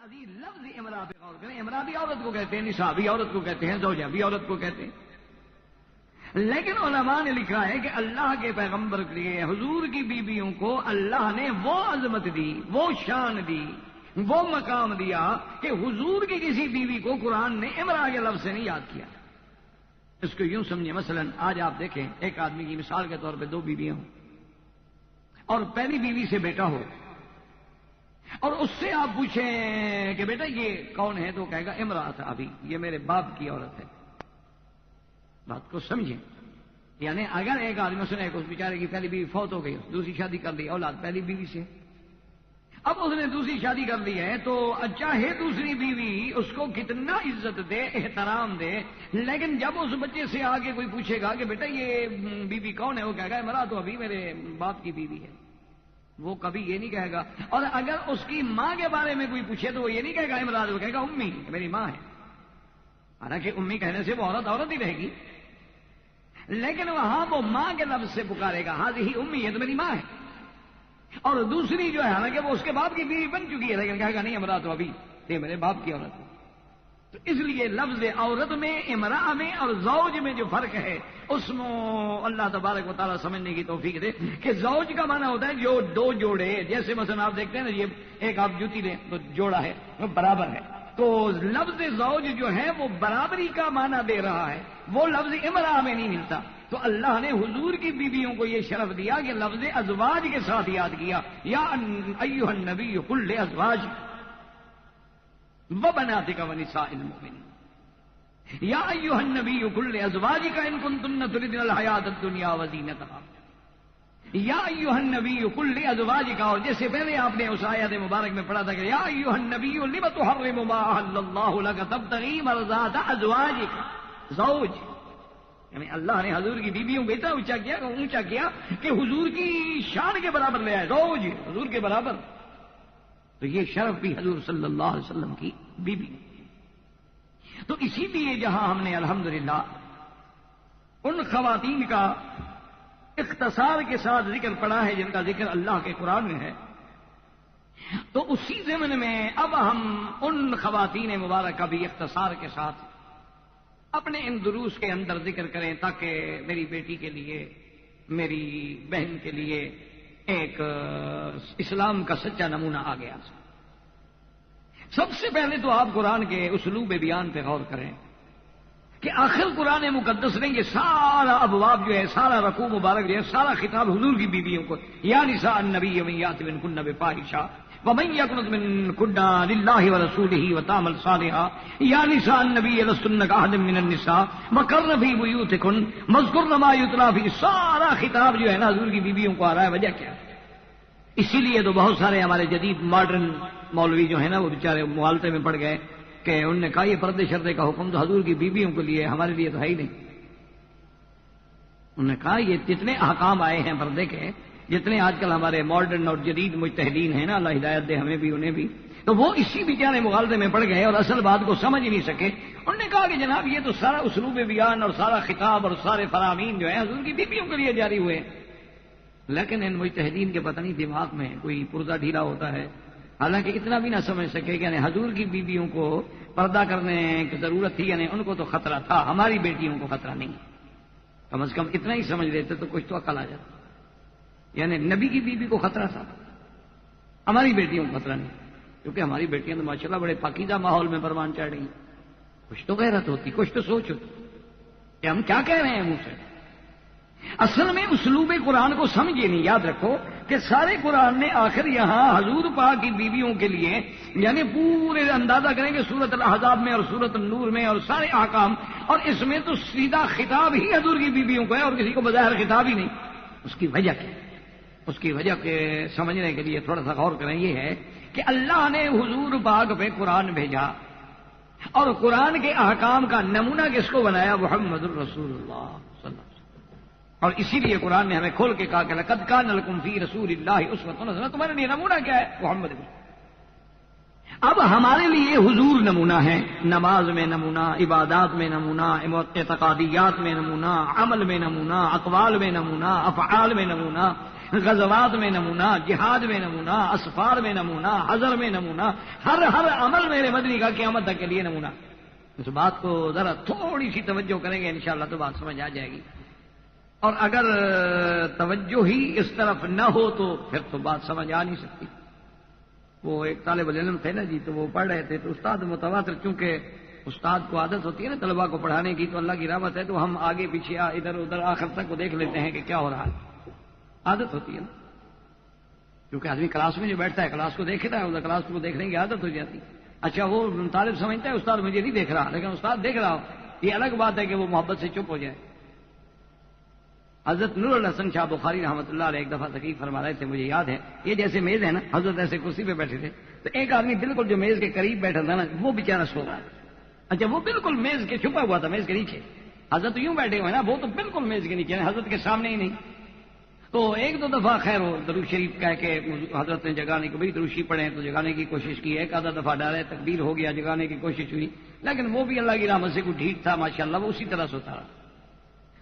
عزیز لفظ امرا پہ غور کریں. امرا بھی عورت کو کہتے ہیں, نساء بھی عورت کو کہتے ہیں, زوجہ بھی عورت کو کہتے ہیں. لیکن علماء نے لکھا ہے کہ اللہ کے پیغمبر کے لیے حضور کی بیویوں کو اللہ نے وہ عظمت دی, وہ شان دی, وہ مقام دیا کہ حضور کی کسی بیوی کو قرآن نے امرا کے لفظ سے نہیں یاد کیا. اس کو یوں سمجھیں, مثلا آج آپ دیکھیں ایک آدمی کی مثال کے طور پہ دو بیویاں ہوں اور پہلی بیوی سے بیٹا ہو اور اس سے آپ پوچھیں کہ بیٹا یہ کون ہے تو کہے گا امرأۃ ابھی, یہ میرے باپ کی عورت ہے. بات کو سمجھیں, یعنی اگر ایک آدمی سنے کہ اس بیچارے کی پہلی بیوی فوت ہو گئی, دوسری شادی کر لی, اولاد پہلی بیوی سے, اب اس نے دوسری شادی کر لی ہے تو چاہے دوسری بیوی اس کو کتنا عزت دے, احترام دے, لیکن جب اس بچے سے آگے کوئی پوچھے گا کہ بیٹا یہ بیوی کون ہے, وہ کہے گا امرأۃ تو ابھی میرے باپ کی بیوی ہے. وہ کبھی یہ نہیں کہے گا. اور اگر اس کی ماں کے بارے میں کوئی پوچھے تو وہ یہ نہیں کہے گا امرأۃ, وہ کہے گا امی, میری ماں ہے. حالانکہ امی کہنے سے وہ عورت ہی رہے گی, لیکن وہاں وہ ماں کے لفظ سے پکارے گا, ہاذہ امی, یہ تو میری ماں ہے. اور دوسری جو ہے حالانکہ وہ اس کے باپ کی بیوی بن چکی ہے, لیکن کہے گا نہیں امرأۃ تو ابھی یہ میرے باپ کی عورت ہے. تو اس لیے لفظ عورت میں, امرأہ میں اور زوج میں جو فرق ہے اس میں اللہ تبارک و تعالیٰ سمجھنے کی توفیق دے کہ زوج کا معنی ہوتا ہے جو دو جوڑے, جیسے مثلا آپ دیکھتے ہیں نا, یہ ایک آپ جوتی لیں تو جوڑا ہے, وہ برابر ہے, تو لفظ زوج جو ہے وہ برابری کا معنی دے رہا ہے, وہ لفظ امرأہ میں نہیں ملتا. تو اللہ نے حضور کی بیویوں کو یہ شرف دیا کہ لفظ ازواج کے ساتھ یاد کیا, یا ایھا النبی قل لازواجک وبناتک ونساء المؤمنین, یا ایھا النبی قل لازواجک ان کنتن تردن الحیاۃ الدنیا وزینتہا, یا ایھا النبی قل لازواجک. اور جیسے پہلے آپ نے اس آیت مبارک میں پڑھا تھا کہ یا ایھا النبی لم تحرم ما احل اللہ لک تبتغی مرضات ازواجک, زوج یعنی اللہ نے حضور کی بیویوں کو اتنا اونچا کیا کہ حضور کی شان کے برابر لے آئے, زوج حضور کے برابر. تو یہ شرف بھی حضور صلی اللہ علیہ وسلم کی بیوی. تو اسی لیے جہاں ہم نے الحمدللہ ان خواتین کا اختصار کے ساتھ ذکر پڑھا ہے جن کا ذکر اللہ کے قرآن میں ہے, تو اسی ضمن میں اب ہم ان خواتین مبارک کا بھی اختصار کے ساتھ اپنے ان دروس کے اندر ذکر کریں تاکہ میری بیٹی کے لیے, میری بہن کے لیے ایک اسلام کا سچا نمونہ آ گیا. سب سے پہلے تو آپ قرآن کے اسلوب بیان پہ غور کریں کہ آخر قرآن مقدس نے یہ سارا ابواب جو ہے, سارا رکوع مبارک جو ہے, سارا خطاب حضور کی بیویوں کو, یا نساء النبی من یأت منکن بفاحشہ ومن یقنط منکن للہ ورسولہ وتعمل صالحا یا نساء النبی لستن کأحد من النساء وقرن فی بیوتکن واذکرن ما یتلی فی. سارا خطاب جو ہے نا حضور کی بیویوں کو آ رہا ہے. وجہ کیا ہے؟ اسی لیے تو بہت سارے ہمارے جدید ماڈرن مولوی جو ہیں نا وہ بیچارے مغالطے میں پڑ گئے کہ انہوں نے کہا یہ پردے شردے کا حکم تو حضور کی بیویوں کے لیے, ہمارے لیے تو ہے ہی نہیں. انہوں نے کہا یہ جتنے احکام آئے ہیں پردے کے, جتنے آج کل ہمارے ماڈرن اور جدید مجتہدین ہیں نا, اللہ ہدایت دے ہمیں بھی انہیں بھی, تو وہ اسی بیچارے مغالطے میں پڑ گئے اور اصل بات کو سمجھ ہی نہیں سکے. انہوں نے کہا کہ جناب یہ تو سارا اسلوب بیان اور سارا خطاب اور سارے فرامین جو ہیں حضور کی بیویوں کے لیے جاری ہوئے, لیکن ان مجتہدین کے پتہ نہیں دماغ میں کوئی پرزہ ڈھیلا ہوتا ہے. حالانکہ اتنا بھی نہ سمجھ سکے کہ یعنی حضور کی بیویوں کو پردہ کرنے کی ضرورت تھی, یعنی ان کو تو خطرہ تھا, ہماری بیٹیوں کو خطرہ نہیں. کم از کم اتنا ہی سمجھ لیتے تو کچھ تو عقل آ جاتا. یعنی نبی کی بیوی کو خطرہ تھا, ہماری بیٹیوں کو خطرہ نہیں, کیونکہ ہماری بیٹیاں تو ماشاءاللہ بڑے پاکیزہ ماحول میں پروان چڑھ رہی ہیں. کچھ تو غیرت ہوتی, کچھ تو سوچ ہوتی کہ ہم کیا کہہ رہے ہیں منہ سے. اصل میں اسلوب قرآن کو سمجھے نہیں. یاد رکھو کہ سارے قرآن نے آخر یہاں حضور پاک کی بیویوں کے لیے, یعنی پورے اندازہ کریں کہ سورۃ الاحزاب میں اور سورۃ النور میں اور سارے احکام, اور اس میں تو سیدھا خطاب ہی حضور کی بیویوں کو ہے اور کسی کو بظاہر خطاب ہی نہیں. اس کی وجہ کیا؟ اس کی وجہ کے سمجھنے کے لیے تھوڑا سا غور کریں. یہ ہے کہ اللہ نے حضور پاک پہ قرآن بھیجا اور قرآن کے احکام کا نمونہ کس کو بنایا؟ محمد الرسول اللہ صلی اللہ علیہ وسلم. اور اسی لیے قرآن نے ہمیں کھول کے کہا کہ لقد کان لکم فی رسول اللہ اسوۃ حسنہ. تمہارے لیے نمونہ کیا ہے؟ محمد. اب ہمارے لیے حضور نمونہ ہے, نماز میں نمونہ, عبادات میں نمونہ, اعتقادیات میں نمونہ, عمل میں نمونہ, اقوال میں نمونہ, افعال میں نمونہ, غزوات میں نمونہ، جہاد میں نمونہ، اسفار میں نمونہ، حضر میں نمونہ، ہر عمل میرے مدنی کا قیامت تک کے لیے نمونہ۔ اس بات کو ذرا تھوڑی سی توجہ کریں گے انشاءاللہ تو بات سمجھ آ جائے گی، اور اگر توجہ ہی اس طرف نہ ہو تو پھر تو بات سمجھ آ نہیں سکتی۔ وہ ایک طالب علم تھے نا جی، تو وہ پڑھ رہے تھے، تو استاد متواتر، چونکہ استاد کو عادت ہوتی ہے نا طلباء کو پڑھانے کی، تو اللہ کی رحمت ہے تو ہم آگے پیچھے ادھر ادھر آخر تک کو دیکھ لیتے ہیں کہ کیا ہو رہا ہے، عادت ہوتی ہے نا، کیونکہ آدمی کلاس میں جو بیٹھتا ہے کلاس کو دیکھتا ہے، ادھر کلاس کو دیکھنے کی عادت ہو جاتی۔ اچھا وہ طالب سمجھتا ہے استاد مجھے نہیں دیکھ رہا، لیکن استاد دیکھ رہا ہو، یہ الگ بات ہے کہ وہ محبت سے چپ ہو جائے۔ حضرت نور الحسن شاہ بخاری رحمۃ اللہ علیہ ایک دفعہ تقریر فرما رہے تھے، مجھے یاد ہے، یہ جیسے میز ہے نا، حضرت ایسے کرسی پہ بیٹھے تھے، تو ایک آدمی بالکل جو میز کے قریب بیٹھا تھا نا، وہ بیچارہ سو رہا ہے۔ اچھا وہ بالکل میز کے چھپا ہوا تھا، میز کے نیچے، حضرت یوں بیٹھے ہوئے نا، وہ تو بالکل میز کے نیچے، حضرت کے سامنے ہی نہیں۔ تو ایک دو دفعہ خیر وہ درود شریف کہہ کے حضرت نے جگانے کو، بھائی درود شریف پڑھیں تو جگانے کی کوشش کی، ایک آدھا دفعہ ڈالے، تکبیر ہو گیا، جگانے کی کوشش ہوئی، لیکن وہ بھی اللہ کی رحمت سے کوئی ٹھیک تھا ماشاءاللہ، وہ اسی طرح سوتا رہا۔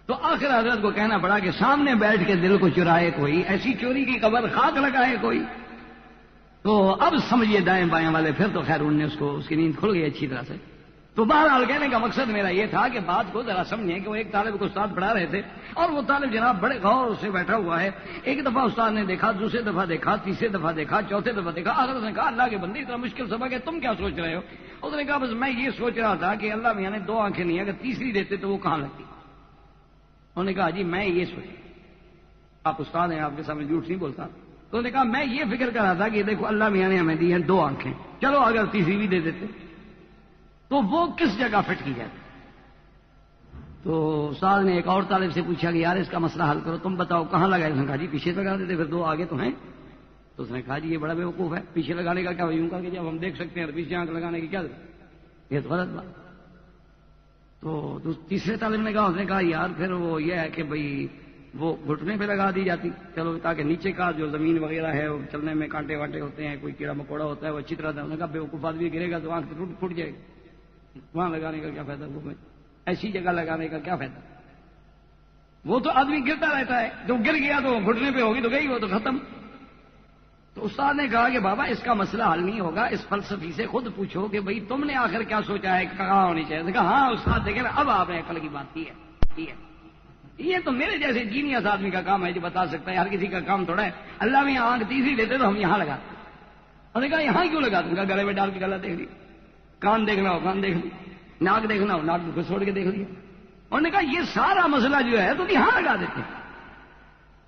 تو آخر حضرت کو کہنا پڑا کہ سامنے بیٹھ کے دل کو چرائے کوئی، ایسی چوری کی قبر خاک لگائے کوئی۔ تو اب سمجھیے دائیں بائیں والے، پھر تو خیر انہوں نے اس کی نیند کھل گئی اچھی طرح سے۔ تو بہرحال کہنے کا مقصد میرا یہ تھا کہ بات کو ذرا سمجھیں کہ وہ ایک طالب کو استاد پڑھا رہے تھے، اور وہ طالب جناب بڑے غور سے بیٹھا ہوا ہے، ایک دفعہ استاد نے دیکھا، دوسرے دفعہ دیکھا، تیسرے دفعہ دیکھا، چوتھے دفعہ دیکھا، آخر اس نے کہا اللہ کے بندے اتنا مشکل سبق ہے، تم کیا سوچ رہے ہو؟ اس نے کہا بس میں یہ سوچ رہا تھا کہ اللہ میاں نے دو آنکھیں نہیں، اگر تیسری دیتے تو وہ کہاں لگتی؟ انہوں نے کہا جی میں یہ سوچ، آپ استاد ہیں، آپ کے سامنے جھوٹ نہیں بولتا، تو انہوں نے کہا میں یہ فکر کر رہا تھا کہ دیکھو اللہ میاں نے ہمیں دی ہیں دو آنکھیں، چلو اگر تیسری بھی دے دیتے تو وہ کس جگہ فٹ کی جاتی؟ تو استاد نے ایک اور طالب سے پوچھا کہ یار اس کا مسئلہ حل کرو، تم بتاؤ کہاں لگائے؟ اس نے کہا جی پیچھے لگا دیتے، پھر دو آگے تو ہیں۔ تو اس نے کہا جی یہ بڑا بیوقوف ہے، پیچھے لگانے کا کیا، یوں کر کے جب ہم دیکھ سکتے ہیں تو پیچھے آنکھ لگانے کی کیا ضرورت؟ یہ تو غلط بات۔ تو تیسرے طالب نے کہا، اس نے کہا یار پھر وہ یہ ہے کہ بھئی وہ گھٹنے پہ لگا دی جاتی، چلو تاکہ نیچے کا جو زمین وغیرہ ہے وہ چلنے میں کانٹے وانٹے ہوتے ہیں، کوئی کیڑا مکوڑا ہوتا ہے وہ اچھی طرح سے۔ انہوں نے کہا بیوقوف آدمی گرے گا تو آنکھ ٹوٹ جائے گی، وہاں لگانے کا کیا فائدہ، وہ ایسی جگہ لگانے کا کیا فائدہ؟ وہ تو آدمی گرتا رہتا ہے، جو گر گیا تو گھٹنے پہ ہوگی تو گئی وہ تو ختم۔ تو استاد نے کہا کہ بابا اس کا مسئلہ حل نہیں ہوگا، اس فلسفی سے خود پوچھو کہ بھئی تم نے آخر کیا سوچا ہے، کہاں ہونی چاہیے؟ کہا ہاں استاد دیکھیں اب آپ نے عقل کی بات کی ہے، یہ تو میرے جیسے جینیس آدمی کا کام ہے جو بتا سکتا ہے، ہر کسی کا کام تھوڑا ہے۔ اللہ میں آنکھ تیسری دیتے تو ہم یہاں لگاتے، انہوں نے کہا یہاں کیوں لگاتے؟ ان کا گلے میں ڈال کے گلا دیکھ لی، کان دیکھنا ہو کان دیکھ لی، ناک دیکھنا ہو ناک کو چھوڑ کے دیکھ لیا۔ انہوں نے کہا یہ سارا مسئلہ جو ہے تم یہاں لگا دیتے۔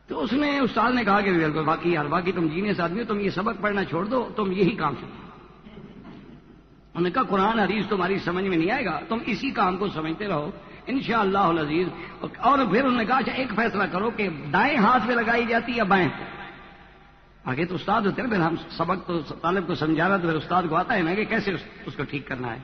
تو اس نے استاد نے کہا کہ بالکل باقی یار باقی تم جینیس آدمی ہو، تم یہ سبق پڑھنا چھوڑ دو، تم یہی کام سیکھو۔ انہوں نے کہا قرآن حدیث تمہاری سمجھ میں نہیں آئے گا، تم اسی کام کو سمجھتے رہو انشاءاللہ العزیز۔ اور پھر انہوں نے کہا اچھا ایک فیصلہ کرو کہ دائیں ہاتھ پہ لگائی جاتی یا بائیں؟ آگے تو استاد ہوتے ہیں، پھر ہم سبق تو طالب کو سمجھا رہا تو پھر استاد کو آتا ہے نا کہ کیسے اس کو ٹھیک کرنا ہے۔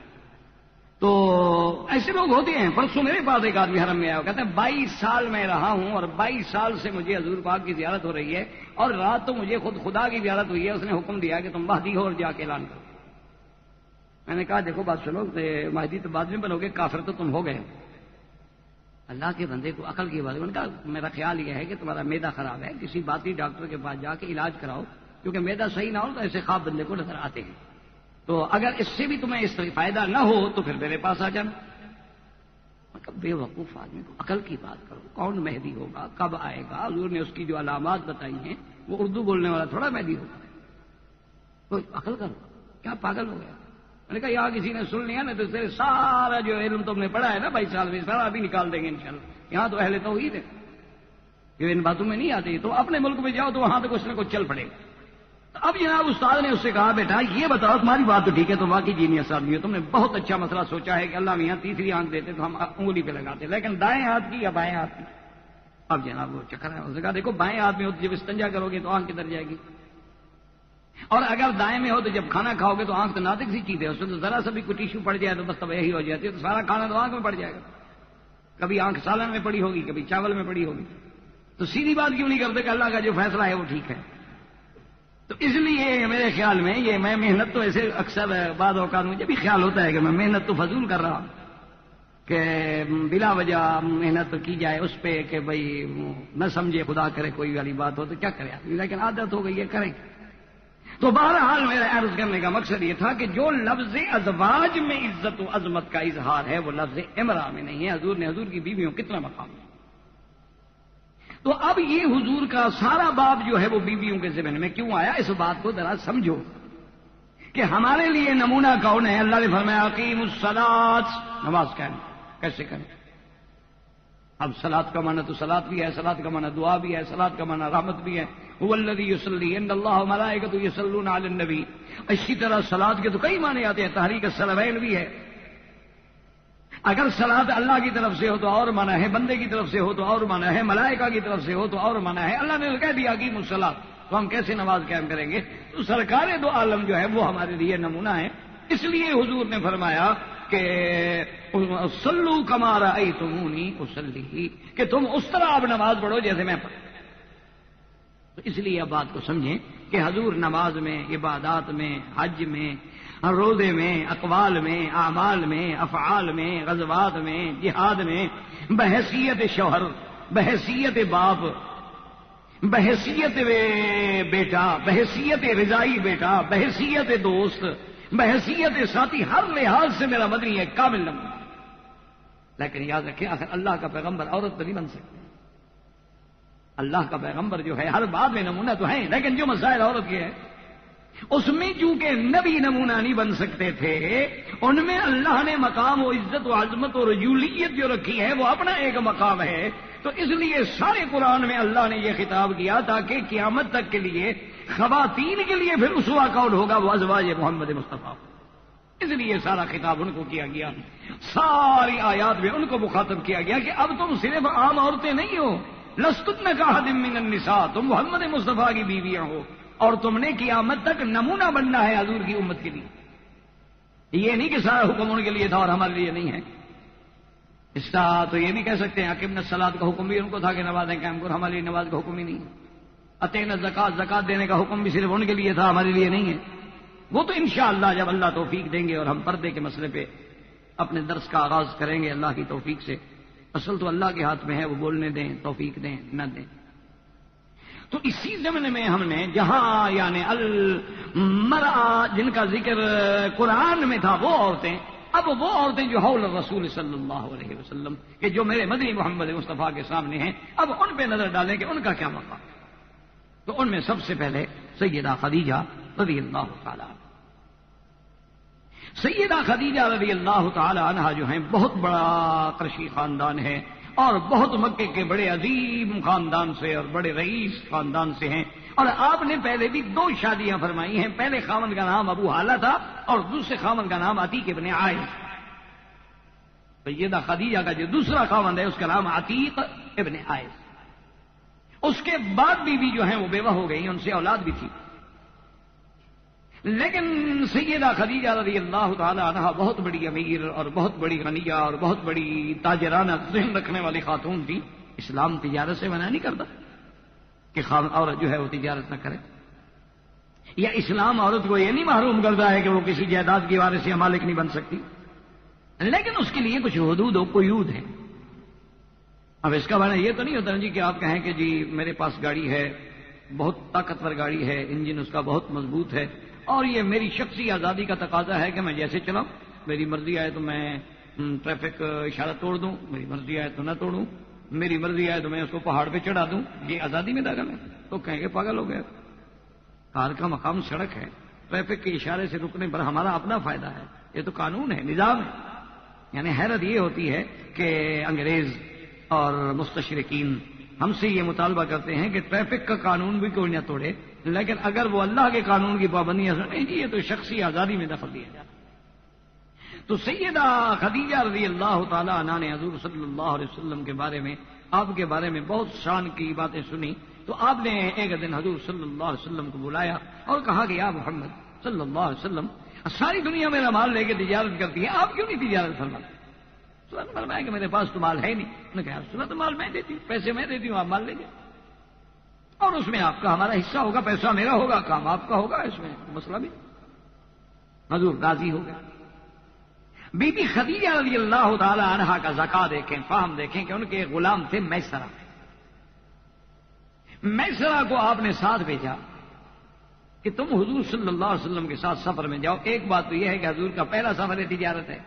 تو ایسے لوگ ہوتے ہیں۔ پرسوں میرے پاس ایک آدمی حرم میں آیا، کہتا ہے 22 سال میں رہا ہوں اور 22 سال سے مجھے حضور پاک کی زیارت ہو رہی ہے، اور رات تو مجھے خود خدا کی زیارت ہوئی ہے، اس نے حکم دیا کہ تم مہدی ہو اور جا کے اعلان کرو۔ میں نے کہا دیکھو بات سنو، مہدی تو بعد میں بنو گے، کافر تو تم ہو گئے۔ اللہ کے بندے کو عقل کی بات، کہا میرا خیال یہ ہے کہ تمہارا معدہ خراب ہے، کسی باطنی ڈاکٹر کے پاس جا کے علاج کراؤ، کیونکہ معدہ صحیح نہ ہو تو ایسے خواب بندے کو نظر آتے ہیں، تو اگر اس سے بھی تمہیں اس فائدہ نہ ہو تو پھر میرے پاس آ جانا۔ مطلب بے وقوف آدمی کو عقل کی بات کرو، کون مہدی ہوگا، کب آئے گا، حضور نے اس کی جو علامات بتائی ہیں، وہ اردو بولنے والا تھوڑا مہدی ہوگا، تو عقل کرو، کیا پاگل ہو گیا؟ میں نے کہا یہاں کسی نے سن لیا نا تو تیرے سارا جو علم تم نے پڑھا ہے نا 22 سال میں، سارا بھی نکال دیں گے انشاءاللہ۔ یہاں تو اہل توحید ہے، جو ان باتوں میں نہیں آتی، تو اپنے ملک میں جاؤ تو وہاں تک کچھ نہ کچھ چل پڑے گا۔ اب جناب استاد نے اس سے کہا بیٹا یہ بتاؤ، تمہاری بات تو ٹھیک ہے، تو واقعی جینیس آدمی ہو، تم نے بہت اچھا مسئلہ سوچا ہے کہ اللہ میاں تیسری آنکھ دیتے تو ہم انگلی پہ لگاتے، لیکن دائیں ہاتھ کی یا بائیں ہاتھ کی؟ اب جناب وہ چکر ہے، اس نے کہا دیکھو بائیں ہاتھ میں ہو تو جب استنجا کرو گے تو آنکھ کدھر جائے گی، اور اگر دائیں میں ہو تو جب کھانا کھاؤ گے تو آنکھ تو نازک سی چیز ہے، اس میں تو ذرا سا بھی کوئی ٹیشو پڑ جائے تو بس یہی ہو جاتی ہے، تو سارا کھانا تو آنکھ میں پڑ جائے گا، کبھی آنکھ سالن میں پڑی ہوگی کبھی چاول میں پڑی ہوگی، تو سیدھی بات کیوں نہیں کرتے کہ اللہ کا جو فیصلہ ہے وہ ٹھیک ہے؟ تو اس لیے میرے خیال میں یہ میں محنت تو ایسے اکثر بعض اوقات مجھے بھی خیال ہوتا ہے کہ میں محنت تو فضول کر رہا ہوں، کہ بلا وجہ محنت کی جائے اس پہ کہ بھئی نہ سمجھے خدا کرے کوئی والی بات ہو تو کیا کرے آدمی، لیکن عادت ہو گئی ہے کریں۔ تو بہرحال میرا عرض کرنے کا مقصد یہ تھا کہ جو لفظ ازواج میں عزت و عظمت کا اظہار ہے وہ لفظ امرا میں نہیں ہے۔ حضور نے حضور کی بیویوں کتنا مقام ہے۔ تو اب یہ حضور کا سارا باب جو ہے وہ بیویوں کے ذمن میں کیوں آیا، اس بات کو ذرا سمجھو کہ ہمارے لیے نمونہ کون ہے۔ اللہ نے فرمایا اقیم الصلاۃ، نماز قائم کیسے کریں۔ اب صلاۃ کا معنی تو صلاۃ بھی ہے، صلاۃ کا معنی دعا بھی ہے، صلاۃ کا معنی رحمت بھی ہے۔ هو الذی یصلی ان اللہ وملائکۃ یصلون علی النبی۔ اسی طرح صلاۃ کے تو کئی معنی آتے ہیں، تحریک الصلوین بھی ہے۔ اگر صلاۃ اللہ کی طرف سے ہو تو اور معنی ہے، بندے کی طرف سے ہو تو اور معنی ہے، ملائکہ کی طرف سے ہو تو اور معنی ہے۔ اللہ نے تو کہہ دیا اقیموا الصلاۃ، تو ہم کیسے نماز قائم کریں گے؟ تو سرکار دو عالم جو ہے وہ ہمارے لیے نمونہ ہے۔ اس لیے حضور نے فرمایا کہ صلو کما رأیتمونی اصلی، کہ تم اس طرح اب نماز پڑھو جیسے میں پڑھوں۔ تو اس لیے اب بات کو سمجھیں کہ حضور نماز میں، عبادات میں، حج میں، روزے میں، اقوال میں، اعمال میں، افعال میں، غزوات میں، جہاد میں بحیثیت شوہر، بحیثیت باپ، بحیثیت بیٹا، بحیثیت رضائی بیٹا، بحیثیت دوست، بحیثیت ساتھی، ہر لحاظ سے میرا مدنی ہے کامل نمونہ۔ لیکن یاد رکھیں آخر اللہ کا پیغمبر عورت تو نہیں بن سکتے۔ اللہ کا پیغمبر جو ہے ہر بات میں نمونہ تو ہے، لیکن جو مسائل عورت کے ہیں اس میں چونکہ نبی نمونہ نہیں بن سکتے تھے، ان میں اللہ نے مقام و عزت و عظمت و رجولیت جو رکھی ہے وہ اپنا ایک مقام ہے۔ تو اس لیے سارے قرآن میں اللہ نے یہ خطاب کیا تاکہ قیامت تک کے لیے خواتین کے لیے پھر اسوہ کون ہوگا، وہ ازواج محمد مصطفیٰ۔ اس لیے سارا خطاب ان کو کیا گیا، ساری آیات میں ان کو مخاطب کیا گیا کہ اب تم صرف عام عورتیں نہیں ہو، لستن کاحد من النساء، تم محمد مصطفیٰ کی بیویاں ہو، اور تم نے قیامت تک نمونہ بننا ہے حضور کی امت کے لیے۔ یہ نہیں کہ سارا حکم ان کے لیے تھا اور ہمارے لیے نہیں ہے۔ اس طرح تو یہ بھی کہہ سکتے ہیں اقیمنا الصلاۃ کا حکم بھی ان کو تھا کہ نمازیں قائم کرو، ہمارے لیے نماز کا حکم ہی نہیں ہے۔ اتینا الزکوٰۃ، زکوٰۃ دینے کا حکم بھی صرف ان کے لیے تھا، ہمارے لیے نہیں ہے۔ وہ تو انشاءاللہ جب اللہ توفیق دیں گے اور ہم پردے کے مسئلے پہ اپنے درس کا آغاز کریں گے اللہ کی توفیق سے، اصل تو اللہ کے ہاتھ میں ہے، وہ بولنے دیں، توفیق دیں نہ دیں۔ تو اسی زمانے میں ہم نے جہاں یعنی المرأة جن کا ذکر قرآن میں تھا وہ عورتیں، اب وہ عورتیں جو حول رسول صلی اللہ علیہ وسلم کہ جو میرے مدنی محمد مصطفیٰ کے سامنے ہیں، اب ان پہ نظر ڈالیں کہ ان کا کیا مقام ہے۔ تو ان میں سب سے پہلے سیدہ خدیجہ رضی اللہ تعالی عنہ۔ سیدہ خدیجہ رضی اللہ تعالی عنہ جو ہیں بہت بڑا قریشی خاندان ہے اور بہت مکے کے بڑے عظیم خاندان سے اور بڑے رئیس خاندان سے ہیں، اور آپ نے پہلے بھی 2 شادیاں فرمائی ہیں۔ پہلے خاوند کا نام ابو حالہ تھا اور دوسرے خاوند کا نام عتیق ابن عائش۔ سیدہ خدیجہ کا جو دوسرا خاوند ہے اس کا نام عتیق ابن عائش۔ اس کے بعد بیوی جو ہیں وہ بیوہ ہو گئی، ان سے اولاد بھی تھی، لیکن سیدہ خدیجہ رضی اللہ تعالی عنہ بہت بڑی امیر اور بہت بڑی غنیہ اور بہت بڑی تاجرانہ ذہن رکھنے والی خاتون تھی۔ اسلام تجارت سے منع نہیں کرتا کہ عورت جو ہے وہ تجارت نہ کرے، یا اسلام عورت کو یہ نہیں محروم کرتا ہے کہ وہ کسی جائیداد کی وارث یا مالک نہیں بن سکتی، لیکن اس کے لیے کچھ حدود و قیود ہیں۔ اب اس کا معنی یہ تو نہیں ہوتا جی کہ آپ کہیں کہ جی میرے پاس گاڑی ہے، بہت طاقتور گاڑی ہے، انجن اس کا بہت مضبوط ہے، اور یہ میری شخصی آزادی کا تقاضا ہے کہ میں جیسے چلاؤں، میری مرضی آئے تو میں ٹریفک اشارہ توڑ دوں، میری مرضی آئے تو نہ توڑوں، میری مرضی آئے تو میں اس کو پہاڑ پہ چڑھا دوں، یہ آزادی میں داخل ہے؟ تو کہیں گے پاگل ہو گیا۔ کار کا مقام سڑک ہے، ٹریفک کے اشارے سے رکنے پر ہمارا اپنا فائدہ ہے، یہ تو قانون ہے، نظام ہے۔ یعنی حیرت یہ ہوتی ہے کہ انگریز اور مستشرقین ہم سے یہ مطالبہ کرتے ہیں کہ ٹریفک کا قانون بھی کوئی نہ توڑے، لیکن اگر وہ اللہ کے قانون کی پابندیاں نہیں جی یہ تو شخصی آزادی میں دخل دیا جاتا۔ تو سیدہ خدیجہ رضی اللہ تعالی عنہا نے حضور صلی اللہ علیہ وسلم کے بارے میں، آپ کے بارے میں بہت شان کی باتیں سنی، تو آپ نے ایک دن حضور صلی اللہ علیہ وسلم کو بلایا اور کہا کہ یا محمد صلی اللہ علیہ وسلم، ساری دنیا میرا مال لے کے تجارت کرتی ہے، آپ کیوں نہیں تجارت فرماتے؟ فرمایا کہ میرے پاس تو مال ہے نہیں۔ نے کہا سنا تو مال میں دیتی ہوں، پیسے میں دیتی ہوں، آپ مال لے جائیں، اور اس میں آپ کا ہمارا حصہ ہوگا، پیسہ میرا ہوگا، کام آپ کا ہوگا، اس میں مسئلہ بھی۔ حضور راضی ہو گئے۔ بی بی خدیجہ رضی اللہ تعالی عنہا کا ذکا دیکھیں، فہم دیکھیں کہ ان کے غلام تھے میسرہ. میسرہ کو آپ نے ساتھ بھیجا کہ تم حضور صلی اللہ علیہ وسلم کے ساتھ سفر میں جاؤ. ایک بات تو یہ ہے کہ حضور کا پہلا سفر تجارت ہے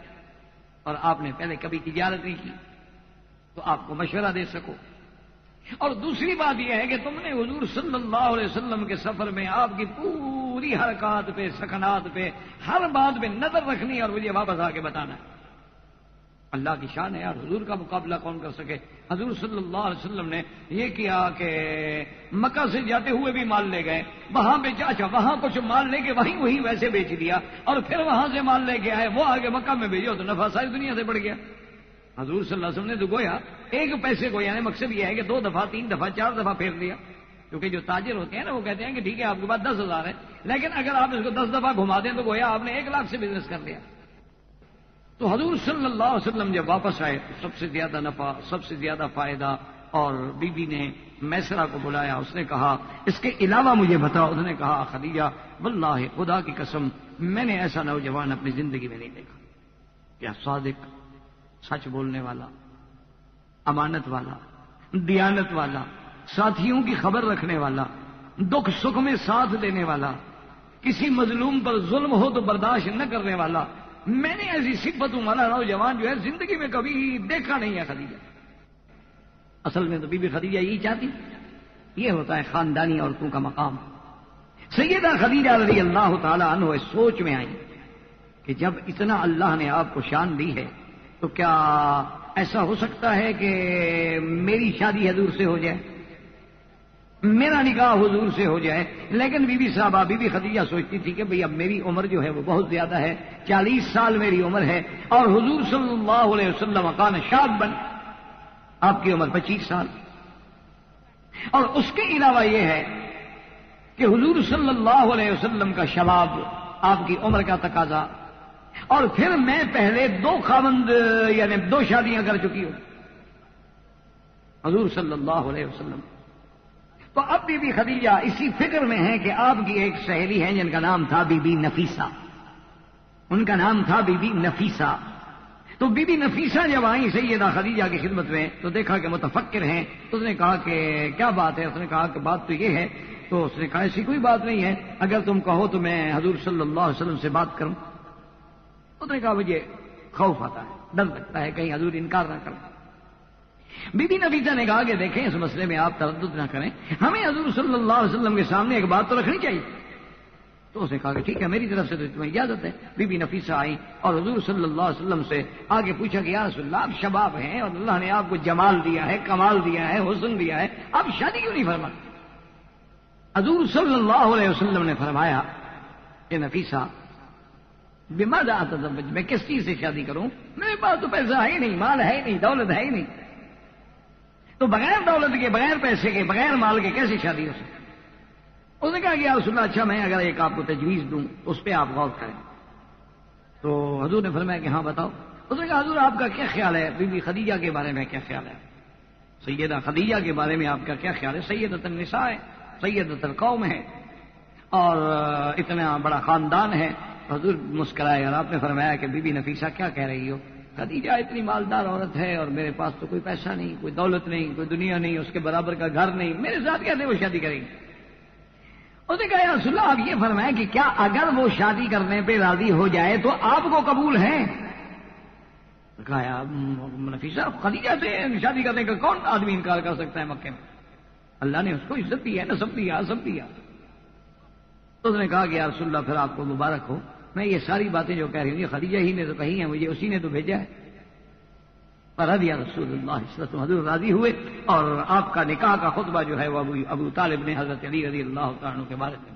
اور آپ نے پہلے کبھی تجارت نہیں کی، تو آپ کو مشورہ دے سکو. اور دوسری بات یہ ہے کہ تم نے حضور صلی اللہ علیہ وسلم کے سفر میں آپ کی پوری حرکات پہ، سکنات پہ، ہر بات پہ نظر رکھنی اور مجھے واپس آ کے بتانا ہے. اللہ کی شان ہے یار، حضور کا مقابلہ کون کر سکے. حضور صلی اللہ علیہ وسلم نے یہ کیا کہ مکہ سے جاتے ہوئے بھی مال لے گئے، وہاں پہ اچھا وہاں کچھ مال لے کے وہی ویسے بیچ دیا، اور پھر وہاں سے مال لے کے آئے، وہ آگے مکہ میں بھیجو تو نفع ساری دنیا سے بڑھ گیا. حضور صلی اللہ علیہ وسلم نے تو گویا ایک پیسے کو، یعنی مقصد یہ ہے کہ 2 دفعہ 3 دفعہ 4 دفعہ پھیر دیا. کیونکہ جو تاجر ہوتے ہیں نا وہ کہتے ہیں کہ ٹھیک ہے آپ کے پاس 10,000 ہے، لیکن اگر آپ اس کو 10 دفعہ گھما دیں تو گویا آپ نے 1 لاکھ سے بزنس کر لیا. تو حضور صلی اللہ علیہ وسلم جب واپس آئے تو سب سے زیادہ نفع، سب سے زیادہ فائدہ. اور بی بی نے میسرہ کو بلایا، اس نے کہا اس کے علاوہ مجھے بتاؤ. اس نے کہا خدیجہ واللہ خدا کی قسم میں نے ایسا نوجوان اپنی زندگی میں نہیں دیکھا. کیا صادق، سچ بولنے والا، امانت والا، دیانت والا، ساتھیوں کی خبر رکھنے والا، دکھ سکھ میں ساتھ دینے والا، کسی مظلوم پر ظلم ہو تو برداشت نہ کرنے والا. میں نے ایسی صفتوں والا نوجوان جو ہے زندگی میں کبھی دیکھا نہیں ہے خدیجہ. اصل میں تو بی بی خدیجہ یہی چاہتی. یہ ہوتا ہے خاندانی عورتوں کا مقام. سیدہ خدیجہ رضی اللہ تعالی عنہ اس سوچ میں آئی کہ جب اتنا اللہ نے آپ کو شان دی ہے تو کیا ایسا ہو سکتا ہے کہ میری شادی حضور سے ہو جائے، میرا نکاح حضور سے ہو جائے. لیکن بی بی صاحبہ، بی بی خدیجہ سوچتی تھی کہ بھئی اب میری عمر جو ہے وہ بہت زیادہ ہے، 40 سال میری عمر ہے، اور حضور صلی اللہ علیہ وسلم کان شابا، آپ کی عمر 25 سال. اور اس کے علاوہ یہ ہے کہ حضور صلی اللہ علیہ وسلم کا شباب، آپ کی عمر کا تقاضا، اور پھر میں پہلے 2 خاوند یعنی 2 شادیاں کر چکی ہوں حضور صلی اللہ علیہ وسلم. تو اب بی بی خدیجہ اسی فکر میں ہے کہ آپ کی ایک سہیلی ہے جن کا نام تھا بی بی نفیسہ، ان کا نام تھا بی بی نفیسہ. تو بی بی نفیسہ جب آئیں سیدہ خدیجہ کی خدمت میں تو دیکھا کہ متفکر ہیں. تو اس نے کہا کہ کیا بات ہے؟ اس نے کہا کہ بات تو یہ ہے. تو اس نے کہا ایسی کوئی بات نہیں ہے، اگر تم کہو تو میں حضور صلی اللہ علیہ وسلم سے بات کروں. اس نے کہا مجھے خوف آتا ہے، ڈر لگتا ہے کہیں حضور انکار نہ کریں. بی بی نفیسہ نے کہا کہ دیکھیں اس مسئلے میں آپ تردد نہ کریں، ہمیں حضور صلی اللہ علیہ وسلم کے سامنے ایک بات تو رکھنی چاہیے. تو اس نے کہا کہ ٹھیک ہے میری طرف سے تو تمہیں اجازت ہے. بی بی نفیسہ آئی اور حضور صلی اللہ علیہ وسلم سے آگے پوچھا کہ یا رسول اللہ آپ شباب ہیں اور اللہ نے آپ کو جمال دیا ہے، کمال دیا ہے، حسن دیا ہے، آپ شادی کیوں نہیں فرماتے؟ حضور صلی اللہ علیہ وسلم نے فرمایا کہ نفیسہ بماذا اتزوج، میں کس چیز سے شادی کروں؟ میرے پاس تو پیسہ ہے ہی نہیں، مال ہے ہی نہیں، دولت ہے ہی نہیں. تو بغیر دولت کے، بغیر پیسے کے، بغیر مال کے کیسے شادی ہو سکتی؟ اس نے کہا کہ یا رسول اللہ اچھا میں اگر ایک آپ کو تجویز دوں اس پہ آپ غور کریں. تو حضور نے فرمایا کہ ہاں بتاؤ. اس نے کہا حضور آپ کا کیا خیال ہے بی بی خدیجہ کے بارے میں؟ کیا خیال ہے سیدہ خدیجہ کے بارے میں؟ آپ کا کیا خیال ہے؟ سیدۃ النساء ہے، سیدۃ القوم ہے، اور اتنا بڑا خاندان ہے. حضور مسکرائے اور آپ نے فرمایا کہ بی بی نفیسہ کیا کہہ رہی ہو؟ خدیجہ اتنی مالدار عورت ہے اور میرے پاس تو کوئی پیسہ نہیں، کوئی دولت نہیں، کوئی دنیا نہیں، اس کے برابر کا گھر نہیں، میرے ساتھ کیسے وہ شادی کرے گی؟ اس نے کہا یا رسول اللہ آپ یہ فرمائیں کہ کیا اگر وہ شادی کرنے پہ راضی ہو جائے تو آپ کو قبول ہے؟ کہا یا نفیسہ خدیجہ سے شادی کرنے کا کون آدمی انکار کر سکتا ہے مکے میں؟ اللہ نے اس کو عزت دی ہے، نسب دیا، سب دیا. تو اس نے کہا کہ یا رسول اللہ پھر آپ کو مبارک ہو، میں یہ ساری باتیں جو کہہ رہی ہوں یہ خدیجہ ہی نے تو کہی ہیں، مجھے اسی نے تو بھیجا ہے. فرضی رسول اللہ صلی اللہ علیہ وسلم، حضور راضی ہوئے اور آپ کا نکاح کا خطبہ جو ہے وہ ابو طالب نے حضرت علی رضی اللہ تعالیٰ عنہ کے بارے میں.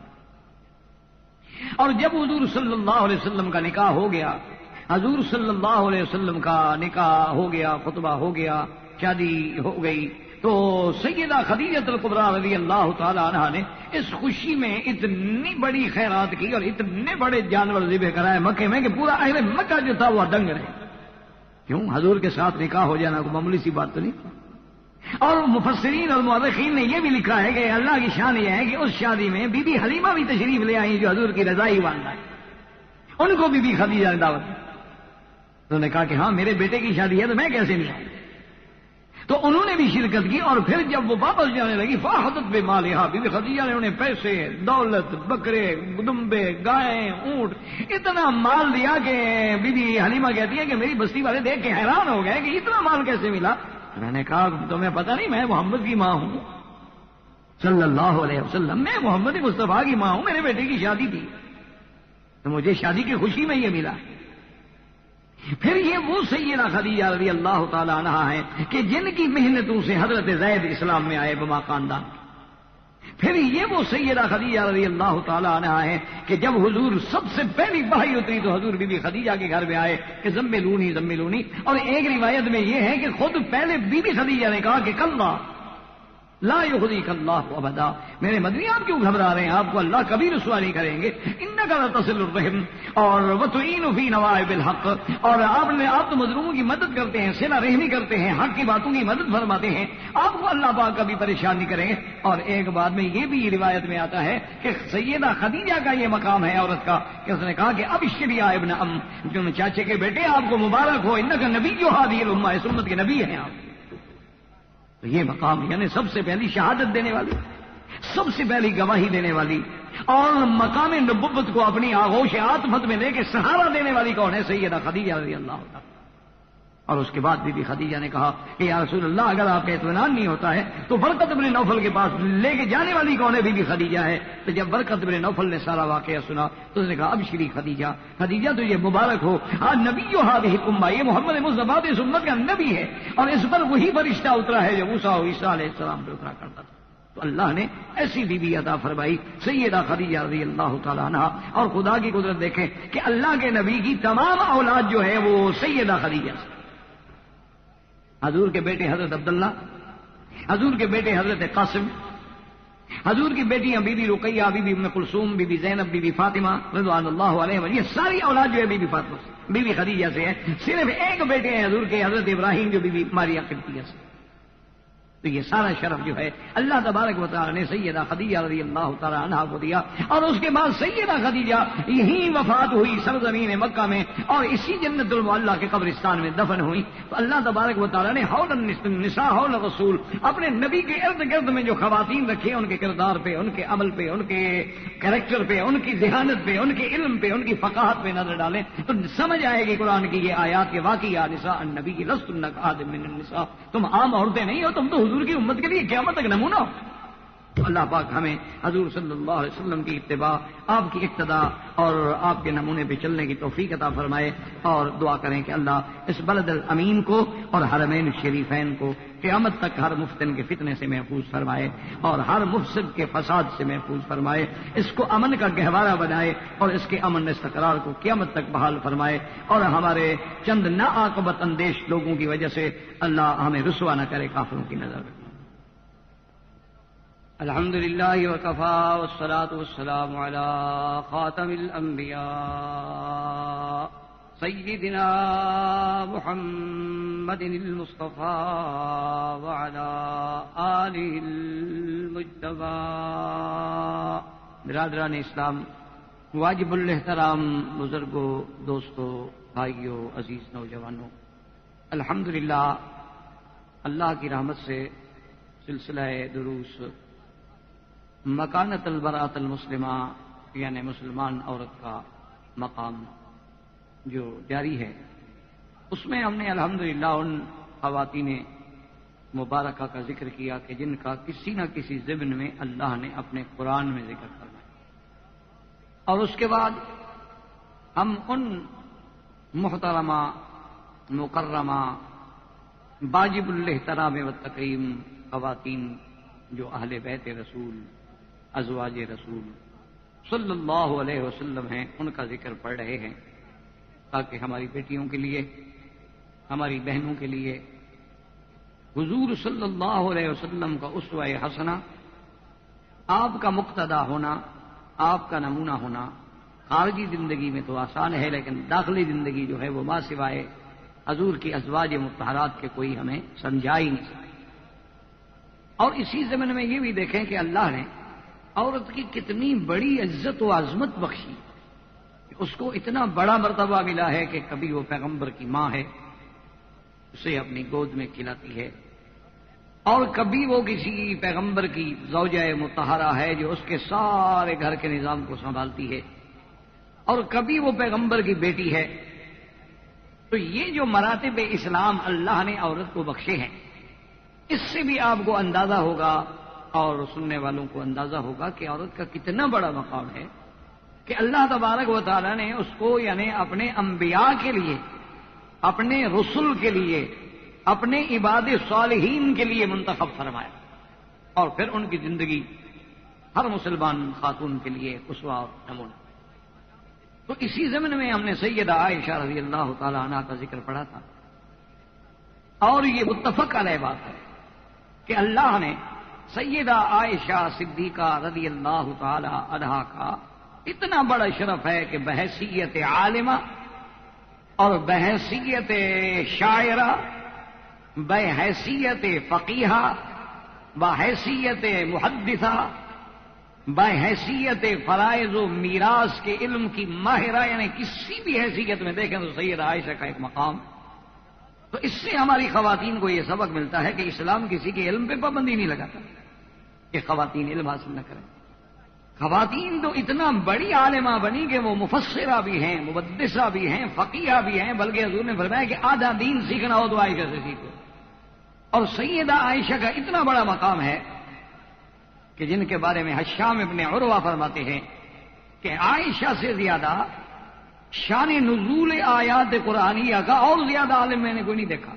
اور جب حضور صلی اللہ علیہ وسلم کا نکاح ہو گیا، حضور صلی اللہ علیہ وسلم کا نکاح ہو گیا، خطبہ ہو گیا، شادی ہو گئی، تو سیدہ خدیجہ الکبریٰ رضی اللہ تعالی عنہا نے اس خوشی میں اتنی بڑی خیرات کی اور اتنے بڑے جانور ذبح کرائے مکے میں کہ پورا اہل مکہ جو تھا وہ دنگ رہے. کیوں؟ حضور کے ساتھ نکاح ہو جانا کوئی معمولی سی بات تو نہیں. اور مفسرین اور مورخین نے یہ بھی لکھا ہے کہ اللہ کی شان یہ ہے کہ اس شادی میں بی بی حلیمہ بھی تشریف لے آئی جو حضور کی رضائی والدہ ہے، ان کو بی بی خدیجہ نے دعوت دی. انہوں نے کہا کہ ہاں میرے بیٹے کی شادی ہے تو میں کیسے نہیں آؤں. تو انہوں نے بھی شرکت کی، اور پھر جب وہ واپس جانے لگی فاحدت بمالہا، بی بی خدیجہ نے انہیں پیسے، دولت، بکرے، دمبے، گائیں، اونٹ، اتنا مال دیا کہ بی بی حلیمہ کہتی ہے کہ میری بستی والے دیکھ کے حیران ہو گئے کہ اتنا مال کیسے ملا. میں نے کہا تمہیں پتہ نہیں میں محمد کی ماں ہوں صلی اللہ علیہ وسلم، میں محمد مصطفیٰ کی ماں ہوں، میرے بیٹے کی شادی تھی تو مجھے شادی کی خوشی میں یہ ملا. پھر یہ وہ سیدہ خدیجہ رضی اللہ تعالی عنہا ہیں کہ جن کی محنتوں سے حضرت زید اسلام میں آئے بما خاندان. پھر یہ وہ سیدہ خدیجہ رضی اللہ تعالی عنہا ہیں کہ جب حضور سب سے پہلی وحی اتری تو حضور بی بی خدیجہ کے گھر میں آئے کہ زملونی زملونی. اور ایک روایت میں یہ ہے کہ خود پہلے بی بی خدیجہ نے کہا کہ کلا لا یخزیک اللہ ابدا، میرے مدنی آپ کیوں گھبرا رہے ہیں، آپ کو اللہ کبھی رسوا نہیں کریں گے. انک لتصل الرحم اور وتعین فی نوائب الحق، اور آپ تو مظلوموں کی مدد کرتے ہیں، صلہ رحمی کرتے ہیں، حق کی باتوں کی مدد فرماتے ہیں، آپ کو اللہ پاک کبھی پریشان نہیں کریں گے. اور ایک بات میں یہ بھی روایت میں آتا ہے کہ سیدہ خدیجہ کا یہ مقام ہے عورت کا کہ اس نے کہا کہ ابشری یا ابن ام، جو چاچے کے بیٹے آپ کو مبارک ہو، انک نبی جو ہادی الامہ، اس امت کے نبی ہیں آپ. تو یہ مقام یعنی سب سے پہلی شہادت دینے والی، سب سے پہلی گواہی دینے والی، اور مقام نبوت کو اپنی آغوش عاطفت میں لے کے سہارا دینے والی کون ہے؟ سیدہ خدیجہ رضی اللہ عنہا. اور اس کے بعد بی بی خدیجہ نے کہا کہ یا رسول اللہ اگر آپ کا اطمینان نہیں ہوتا ہے تو برکت بن نوفل کے پاس لے کے جانے والی کون ہے؟ بی بی خدیجہ ہے. تو جب برکت بن نوفل نے سارا واقعہ سنا تو اس نے کہا ابشری خدیجہ، خدیجہ تجھے مبارک ہو، نبی ہذہ الامہ، یہ محمد مصطفیٰ اس امت کا نبی ہے، اور اس پر وہی فرشتہ اترا ہے جو موسیٰ و عیسیٰ علیہ السلام پہ اترا کرتا تھا. تو اللہ نے ایسی بیوی عطا فرمائی سیدہ خدیجہ رضی اللہ تعالیٰ عنہا. اور خدا کی قدرت دیکھیں کہ اللہ کے نبی کی تمام اولاد جو ہے وہ سیدہ خدیجہ سے، حضور کے بیٹے حضرت عبداللہ، حضور کے بیٹے حضرت قاسم، حضور کی بیٹیاں بی بی رقیہ، بی بی ام کلثوم، بی بی زینب، بی بی فاطمہ رضوان اللہ علیہم، یہ ساری اولاد جو ہے بی بی فاطمہ سے، بی بی خدیجہ سے ہے. صرف ایک بیٹے ہیں حضور کے حضرت ابراہیم جو بی بی ماریہ قبطیہ سے. تو یہ سارا شرف جو ہے اللہ تبارک و تعالی نے سیدہ خدیجہ رضی اللہ تعالی عنہا کو دیا. اور اس کے بعد سیدہ خدیجہ یہیں وفات ہوئی سرزمین مکہ میں، اور اسی جنت المعلیٰ کے قبرستان میں دفن ہوئی. تو اللہ تبارک و تعالی نے حول النساء حول الرسول، اپنے نبی کے ارد گرد میں جو خواتین رکھی، ان کے کردار پہ، ان کے عمل پہ، ان کے کریکٹر پہ، ان کی ذہانت پہ، ان کے علم پہ، ان کی فقاہت پہ نظر ڈالیں تو سمجھ آئے گی قرآن کی یہ آیات کے واقعی نساء النبی کی لستن کآحد من النساء، تم عام عورتیں نہیں ہو، تم تو حضور کی امت کے لیے قیامت تک نمونہ ہو. اللہ پاک ہمیں حضور صلی اللہ علیہ وسلم کی اتباع، آپ کی اقتداء اور آپ کے نمونے پہ چلنے کی توفیق عطا فرمائے. اور دعا کریں کہ اللہ اس بلد الامین کو اور حرمین الشریفین کو قیامت تک ہر مفتن کے فتنے سے محفوظ فرمائے اور ہر مفسد کے فساد سے محفوظ فرمائے. اس کو امن کا گہوارہ بنائے اور اس کے امن استقرار کو قیامت تک بحال فرمائے. اور ہمارے چند ناعاقبت اندیش لوگوں کی وجہ سے اللہ ہمیں رسوا نہ کرے کافروں کی نظر میں. الحمد للہ وکفا والصلاة والسلام علی خاتم الانبیاء سیدنا محمد المصطفى وعلى آلہ المجتبى. برادران اسلام، واجب الاحترام بزرگوں، دوستوں، بھائیوں، عزیز نوجوانوں، الحمدللہ اللہ کی رحمت سے سلسلہ دروس مکانت البراۃ المسلمہ یعنی مسلمان عورت کا مقام جو جاری ہے، اس میں ہم نے الحمدللہ ان خواتین مبارکہ کا ذکر کیا کہ جن کا کسی نہ کسی ضمن میں اللہ نے اپنے قرآن میں ذکر کرنا ہے. اور اس کے بعد ہم ان محترمہ مکرمہ واجب الاحترام والتکریم خواتین جو اہل بیت رسول، ازواج رسول صلی اللہ علیہ وسلم ہیں، ان کا ذکر پڑھ رہے ہیں تاکہ ہماری بیٹیوں کے لیے، ہماری بہنوں کے لیے حضور صلی اللہ علیہ وسلم کا اسوہ حسنہ، آپ کا مقتدی ہونا، آپ کا نمونہ ہونا خارجی زندگی میں تو آسان ہے، لیکن داخلی زندگی جو ہے وہ ما سوائے حضور کی ازواج مطہرات کے کوئی ہمیں سمجھا ہی نہیں سکتا. اور اسی زمن میں یہ بھی دیکھیں کہ اللہ نے عورت کی کتنی بڑی عزت و عظمت بخشی. اس کو اتنا بڑا مرتبہ ملا ہے کہ کبھی وہ پیغمبر کی ماں ہے، اسے اپنی گود میں کھلاتی ہے، اور کبھی وہ کسی پیغمبر کی زوجہ مطہرہ ہے جو اس کے سارے گھر کے نظام کو سنبھالتی ہے، اور کبھی وہ پیغمبر کی بیٹی ہے۔ تو یہ جو مراتب اسلام اللہ نے عورت کو بخشے ہیں، اس سے بھی آپ کو اندازہ ہوگا اور سننے والوں کو اندازہ ہوگا کہ عورت کا کتنا بڑا مقام ہے کہ اللہ تبارک و تعالی نے اس کو یعنی اپنے انبیاء کے لیے، اپنے رسل کے لیے، اپنے عباد صالحین کے لیے منتخب فرمایا، اور پھر ان کی زندگی ہر مسلمان خاتون کے لیے اسوہ اور نمونہ۔ تو اسی ضمن میں ہم نے سیدہ عائشہ رضی اللہ تعالی عنہ کا ذکر پڑھا تھا، اور یہ متفق علیہ بات ہے کہ اللہ نے سیدہ عائشہ صدیقہ رضی اللہ تعالی عنہا کا اتنا بڑا شرف ہے کہ بحیثیت عالمہ اور بحیثیت شاعرہ، بحیثیت فقیہہ، بحیثیت محدثہ، بحیثیت فرائض و میراث کے علم کی ماہرہ، یعنی کسی بھی حیثیت میں دیکھیں تو سیدہ عائشہ کا ایک مقام۔ تو اس سے ہماری خواتین کو یہ سبق ملتا ہے کہ اسلام کسی کے علم پہ پابندی نہیں لگاتا کہ خواتین علم حاصل نہ کریں۔ خواتین تو اتنا بڑی عالمہ بنی کہ وہ مفسرہ بھی ہیں، محدثہ بھی ہیں، فقیہ بھی ہیں، بلکہ حضور نے فرمایا کہ آدھا دین سیکھنا ہو تو عائشہ سے سیکھو۔ اور سیدہ عائشہ کا اتنا بڑا مقام ہے کہ جن کے بارے میں حشام ابن عروہ فرماتے ہیں کہ عائشہ سے زیادہ شان نزول آیات قرآنیہ کا اور زیادہ عالم میں نے کوئی نہیں دیکھا،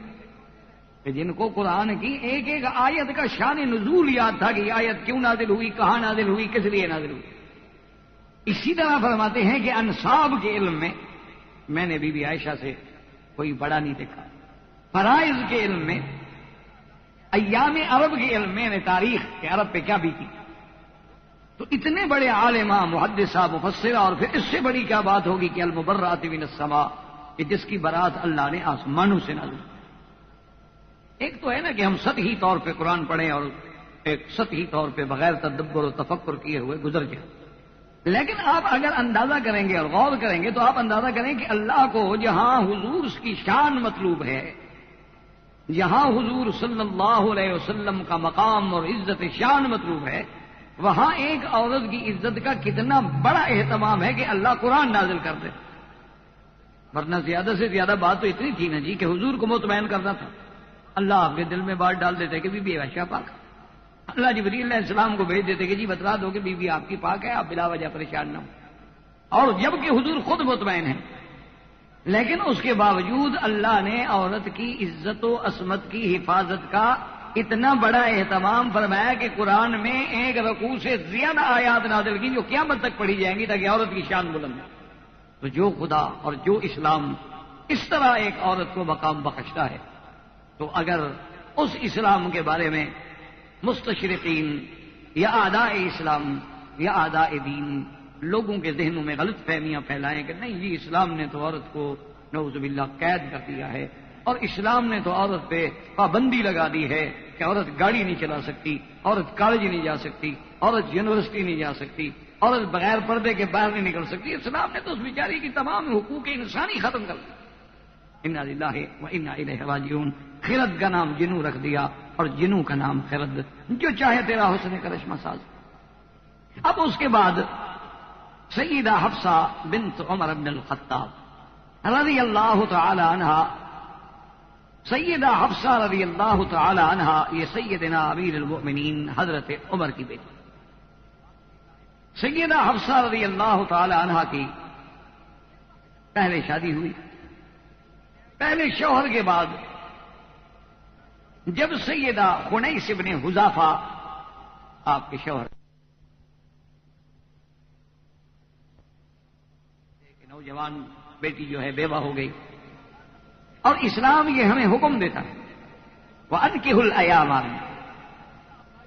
کہ جن کو قرآن کی ایک ایک آیت کا شان نزول یاد تھا کہ یہ آیت کیوں نازل ہوئی، کہاں نازل ہوئی، کس لیے نازل ہوئی۔ اسی طرح فرماتے ہیں کہ انصاب کے علم میں نے بی بی عائشہ سے کوئی بڑا نہیں دیکھا، فرائض کے علم میں، ایام عرب کے علم میں، نے تاریخ کہ عرب پہ کیا بیتی۔ تو اتنے بڑے عالمہ، محدثہ، مفسرہ، اور پھر اس سے بڑی کیا بات ہوگی کہ المبرات من السماء، کہ جس کی برات اللہ نے آسمانوں سے نازل کی۔ ایک تو ہے نا کہ ہم سطحی طور پہ قرآن پڑھیں اور ایک سطحی طور پہ بغیر تدبر و تفکر کیے ہوئے گزر جائیں، لیکن آپ اگر اندازہ کریں گے اور غور کریں گے تو آپ اندازہ کریں کہ اللہ کو جہاں حضور کی شان مطلوب ہے، جہاں حضور صلی اللہ علیہ وسلم کا مقام اور عزت شان مطلوب ہے، وہاں ایک عورت کی عزت کا کتنا بڑا اہتمام ہے کہ اللہ قرآن نازل کر دے۔ ورنہ زیادہ سے زیادہ بات تو اتنی تھی نا جی کہ حضور کو مطمئن کرنا تھا، اللہ آپ کے دل میں بات ڈال دیتے کہ بی بی عائشہ پاک، اللہ جبریل علیہ السلام کو بھیج دیتے کہ جی بتلا دو کہ بی بی آپ کی پاک ہے، آپ بلا وجہ پریشان نہ ہو۔ اور جب کہ حضور خود مطمئن ہیں، لیکن اس کے باوجود اللہ نے عورت کی عزت و عصمت کی حفاظت کا اتنا بڑا اہتمام فرمایا کہ قرآن میں ایک رکوع سے زیادہ آیات نازل کی جو قیامت تک پڑھی جائیں گی تاکہ عورت کی شان بلند ہے۔ تو جو خدا اور جو اسلام اس طرح ایک عورت کو مقام بخشتا ہے، تو اگر اس اسلام کے بارے میں مستشرقین یا اعداء اسلام یا اعداء دین لوگوں کے ذہنوں میں غلط فہمیاں پھیلائیں کہ نہیں جی اسلام نے تو عورت کو نعوذ باللہ قید کر دیا ہے، اور اسلام نے تو عورت پہ پابندی لگا دی ہے کہ عورت گاڑی نہیں چلا سکتی، عورت کالج نہیں جا سکتی، عورت یونیورسٹی نہیں جا سکتی، عورت بغیر پردے کے باہر نہیں نکل سکتی، اسلام نے تو اس بیچاری کی تمام حقوق انسانی ختم کر دی۔ انا للہ و انا الیہ راجعون، خرد کا نام جنو رکھ دیا اور جنو کا نام خرد، جو چاہے تیرا حسن کرشمہ ساز۔ اب اس کے بعد سیدہ حفصہ بنت عمر بن الخطاب رضی اللہ تعالی عنہا، سیدہ حفصہ رضی اللہ تعالی عنہا یہ سیدنا امیر المؤمنین حضرت عمر کی بیٹی۔ سیدہ حفصہ رضی اللہ تعالی عنہا کی پہلے شادی ہوئی، پہلے شوہر کے بعد جب سیدہ خنیس بن حذافہ آپ کے شوہر نوجوان بیٹی جو ہے بیوہ ہو گئی، اور اسلام یہ ہمیں حکم دیتا ہے وَأَنكِحُوا الْأَيَامَ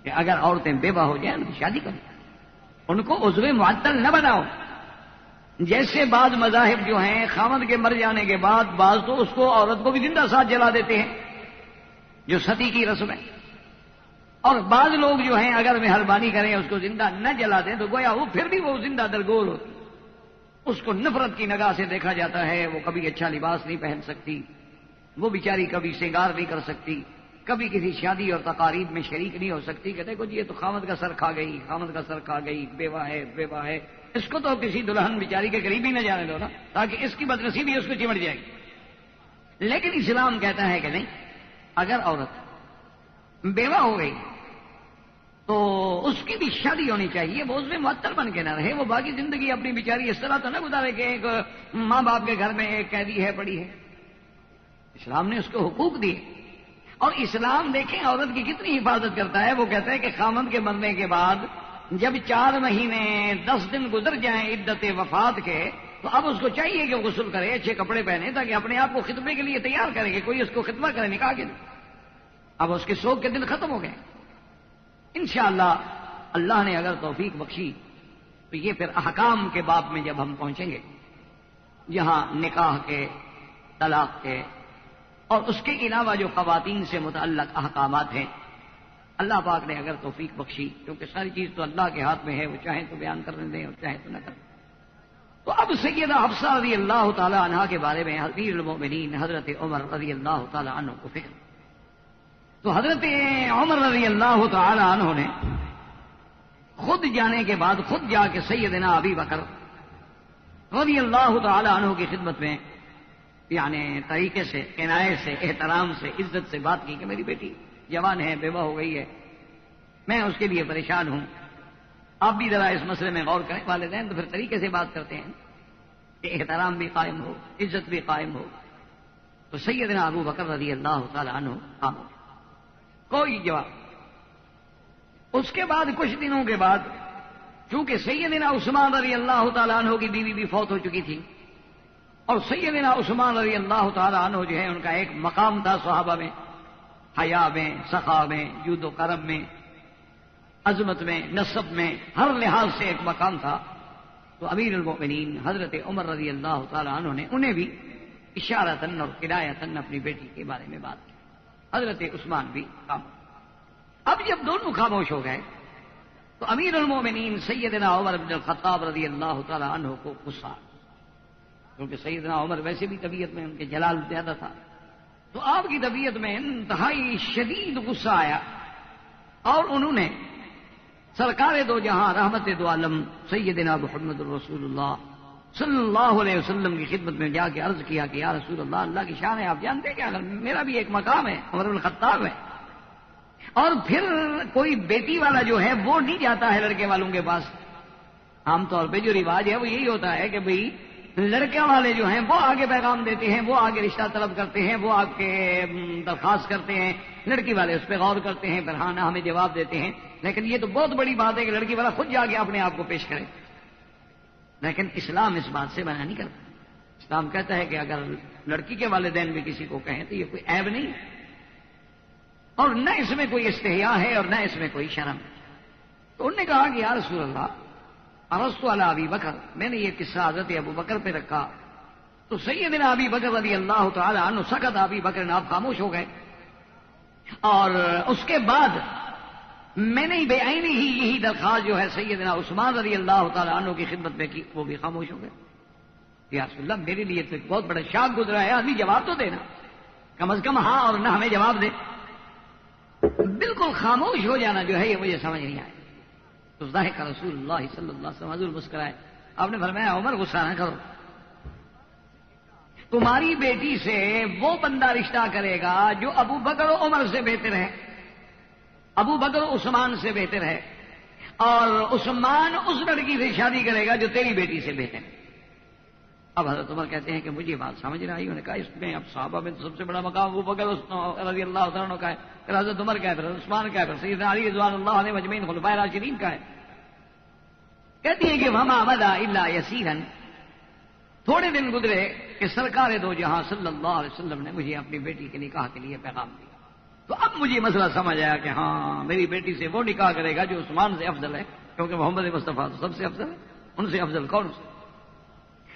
کہ اگر عورتیں بیوہ ہو جائیں ان کی شادی کرو، ان کو عضو معطل نہ بناؤ۔ جیسے بعض مذاہب جو ہیں خاوند کے مر جانے کے بعد بعض تو اس کو عورت کو بھی زندہ ساتھ جلا دیتے ہیں جو ستی کی رسم ہے، اور بعض لوگ جو ہیں اگر مہربانی کریں اس کو زندہ نہ جلا دیں تو گویا وہ پھر بھی وہ زندہ درگور ہوتی۔ اس کو نفرت کی نگاہ سے دیکھا جاتا ہے، وہ کبھی اچھا لباس نہیں پہن سکتی، وہ بیچاری کبھی سنگار نہیں کر سکتی، کبھی کسی شادی اور تقاریب میں شریک نہیں ہو سکتی کہ دیکھو جی یہ تو خامد کا سر کھا گئی، خامد کا سر کھا گئی، بیوہ ہے بیوہ ہے، اس کو تو کسی دلہن بیچاری کے قریب ہی نہ جانے دو نا، تاکہ اس کی بدنصیبی اس کو چمٹ جائے گی۔ لیکن اسلام کہتا ہے کہ نہیں، اگر عورت بیوہ ہو گئی تو اس کی بھی شادی ہونی چاہیے، وہ اس میں معطل بن کے نہ رہے، وہ باقی زندگی اپنی بیچاری اس طرح تو نہ گزارے کہ ایک ماں باپ کے گھر میں ایک قیدی ہے پڑی ہے۔ اسلام نے اس کو حقوق دیے، اور اسلام دیکھیں عورت کی کتنی حفاظت کرتا ہے۔ وہ کہتا ہے کہ خامند کے مرنے کے بعد جب 4 مہینے 10 دن گزر جائیں عدت وفات کے، تو اب اس کو چاہیے کہ وہ غسل کرے، اچھے کپڑے پہنے، تاکہ اپنے آپ کو خطبے کے لیے تیار کرے کہ کوئی اس کو خطبہ کرے نکاح کے لیے۔ اب اس کے سوگ کے دن ختم ہو گئے۔ انشاءاللہ اللہ نے اگر توفیق بخشی تو یہ پھر احکام کے باب میں جب ہم پہنچیں گے، جہاں نکاح کے، طلاق کے اور اس کے علاوہ جو خواتین سے متعلق احکامات ہیں، اللہ پاک نے اگر توفیق بخشی، کیونکہ ساری چیز تو اللہ کے ہاتھ میں ہے، وہ چاہیں تو بیان کرنے دیں اور چاہیں تو نہ کریں۔ تو اب سیدہ حفصہ رضی اللہ تعالی عنہا کے بارے میں امیر المؤمنین حضرت عمر رضی اللہ تعالی عنہ کو فکر، تو حضرت عمر رضی اللہ تعالی عنہ نے خود جانے کے بعد خود جا کے سیدنا ابی بکر رضی اللہ تعالی عنہ کی خدمت میں یعنی طریقے سے، عنایت سے، احترام سے، عزت سے بات کی کہ میری بیٹی جوان ہے، بیوہ ہو گئی ہے، میں اس کے لیے پریشان ہوں، آپ بھی ذرا اس مسئلے میں غور کریں۔ والدین تو پھر طریقے سے بات کرتے ہیں کہ احترام بھی قائم ہو، عزت بھی قائم ہو۔ تو سیدنا ابو بکر رضی اللہ تعالی عنہ خاموش، کوئی جواب۔ اس کے بعد کچھ دنوں کے بعد چونکہ سیدنا عثمان رضی اللہ تعالی عنہ کی بیوی بھی فوت ہو چکی تھی، اور سیدنا عثمان رضی اللہ تعالی عنہ جو ہے ان کا ایک مقام تھا صحابہ میں، حیا میں، سخا میں، جود و کرم میں، عظمت میں، نسب میں، ہر لحاظ سے ایک مقام تھا۔ تو امیر المؤمنین حضرت عمر رضی اللہ تعالی عنہ نے انہیں بھی اشارتاً اور ہدایتاً اپنی بیٹی کے بارے میں بات کی۔ حضرت عثمان بھی خاموش۔ اب جب دونوں خاموش ہو گئے تو امیر المؤمنین سیدنا عمر بن الخطاب رضی اللہ تعالی عنہ کو غصہ، کیونکہ سیدنا عمر ویسے بھی طبیعت میں ان کے جلال زیادہ تھا، تو آپ کی طبیعت میں انتہائی شدید غصہ آیا، اور انہوں نے سرکار دو جہاں رحمت دو عالم سیدنا محمد الرسول اللہ صلی اللہ علیہ وسلم کی خدمت میں جا کے عرض کیا کہ یا رسول اللہ، اللہ کی شان ہے، آپ جانتے ہیں کہ اگر میرا بھی ایک مقام ہے، عمر بن الخطاب ہے، اور پھر کوئی بیٹی والا جو ہے وہ نہیں جاتا ہے لڑکے والوں کے پاس۔ عام طور پہ جو رواج ہے وہ یہی ہوتا ہے کہ بھئی لڑکے والے جو ہیں وہ آگے پیغام دیتے ہیں، وہ آگے رشتہ طلب کرتے ہیں، وہ آگ کے درخواست کرتے ہیں، لڑکی والے اس پہ غور کرتے ہیں، پھر ہاں نہ ہمیں جواب دیتے ہیں۔ لیکن یہ تو بہت بڑی بات ہے کہ لڑکی والا خود جا کے اپنے آپ کو پیش کرے، لیکن اسلام اس بات سے منع نہیں کرتا۔ اسلام کہتا ہے کہ اگر لڑکی کے والدین بھی کسی کو کہیں تو یہ کوئی عیب نہیں، اور نہ اس میں کوئی استحیاء ہے اور نہ اس میں کوئی شرم ہے۔ تو انہوں نے کہا کہ یا رسول اللہ، ارسط علی ابی بکر، میں نے یہ قصہ حضرت ابو بکر پہ رکھا، تو سیدنا ابی بکر رضی اللہ تعالی عنہ سکت، ابی بکر آپ خاموش ہو گئے، اور اس کے بعد میں نے بے عینی ہی یہی درخواست جو ہے سیدنا عثمان رضی اللہ تعالی عنہ کی خدمت میں کی، وہ بھی خاموش ہو گئے۔ یا رسول اللہ، میرے لیے تو ایک بہت بڑا شاک گزرا ہے، آدمی جواب تو دینا، کم از کم ہاں اور نہ ہمیں جواب دے۔ بالکل خاموش ہو جانا جو ہے یہ مجھے سمجھ نہیں آیا۔ تو ظاہر رسول اللہ صلی اللہ علیہ وسلم حضور مسکرائے، آپ نے فرمایا عمر غصہ نہ کرو، تمہاری بیٹی سے وہ بندہ رشتہ کرے گا جو ابو بکر و عمر سے بہتر ہے، ابو بکر و عثمان سے بہتر ہے، اور عثمان اس لڑکی سے شادی کرے گا جو تیری بیٹی سے بہتر ہے۔ اب حضرت عمر کہتے ہیں کہ مجھے بات سمجھ رہی، انہوں نے کہا اس میں اب صحابہ میں تو سب سے بڑا مقام ابو بکر رضی اللہ عنہ کا ہے، پھر حضرت عمر کا ہے، پھر عثمان کا ہے، پھر سیدنا علی رضوان اللہ علیہ مجمعین خلفائے راشدین کا ہے۔ کہتی ہیں کہ وما مضى الا يسيرا، تھوڑے دن گزرے کہ سرکار دو جہاں صلی اللہ علیہ وسلم نے مجھے اپنی بیٹی کے نکاح کے لیے پیغام دیا۔ تو اب مجھے مسئلہ سمجھ آیا کہ ہاں میری بیٹی سے وہ نکاح کرے گا جو عثمان سے افضل ہے، کیونکہ محمد مصطفیٰ سب سے افضل ہے، ان سے افضل کون سے؟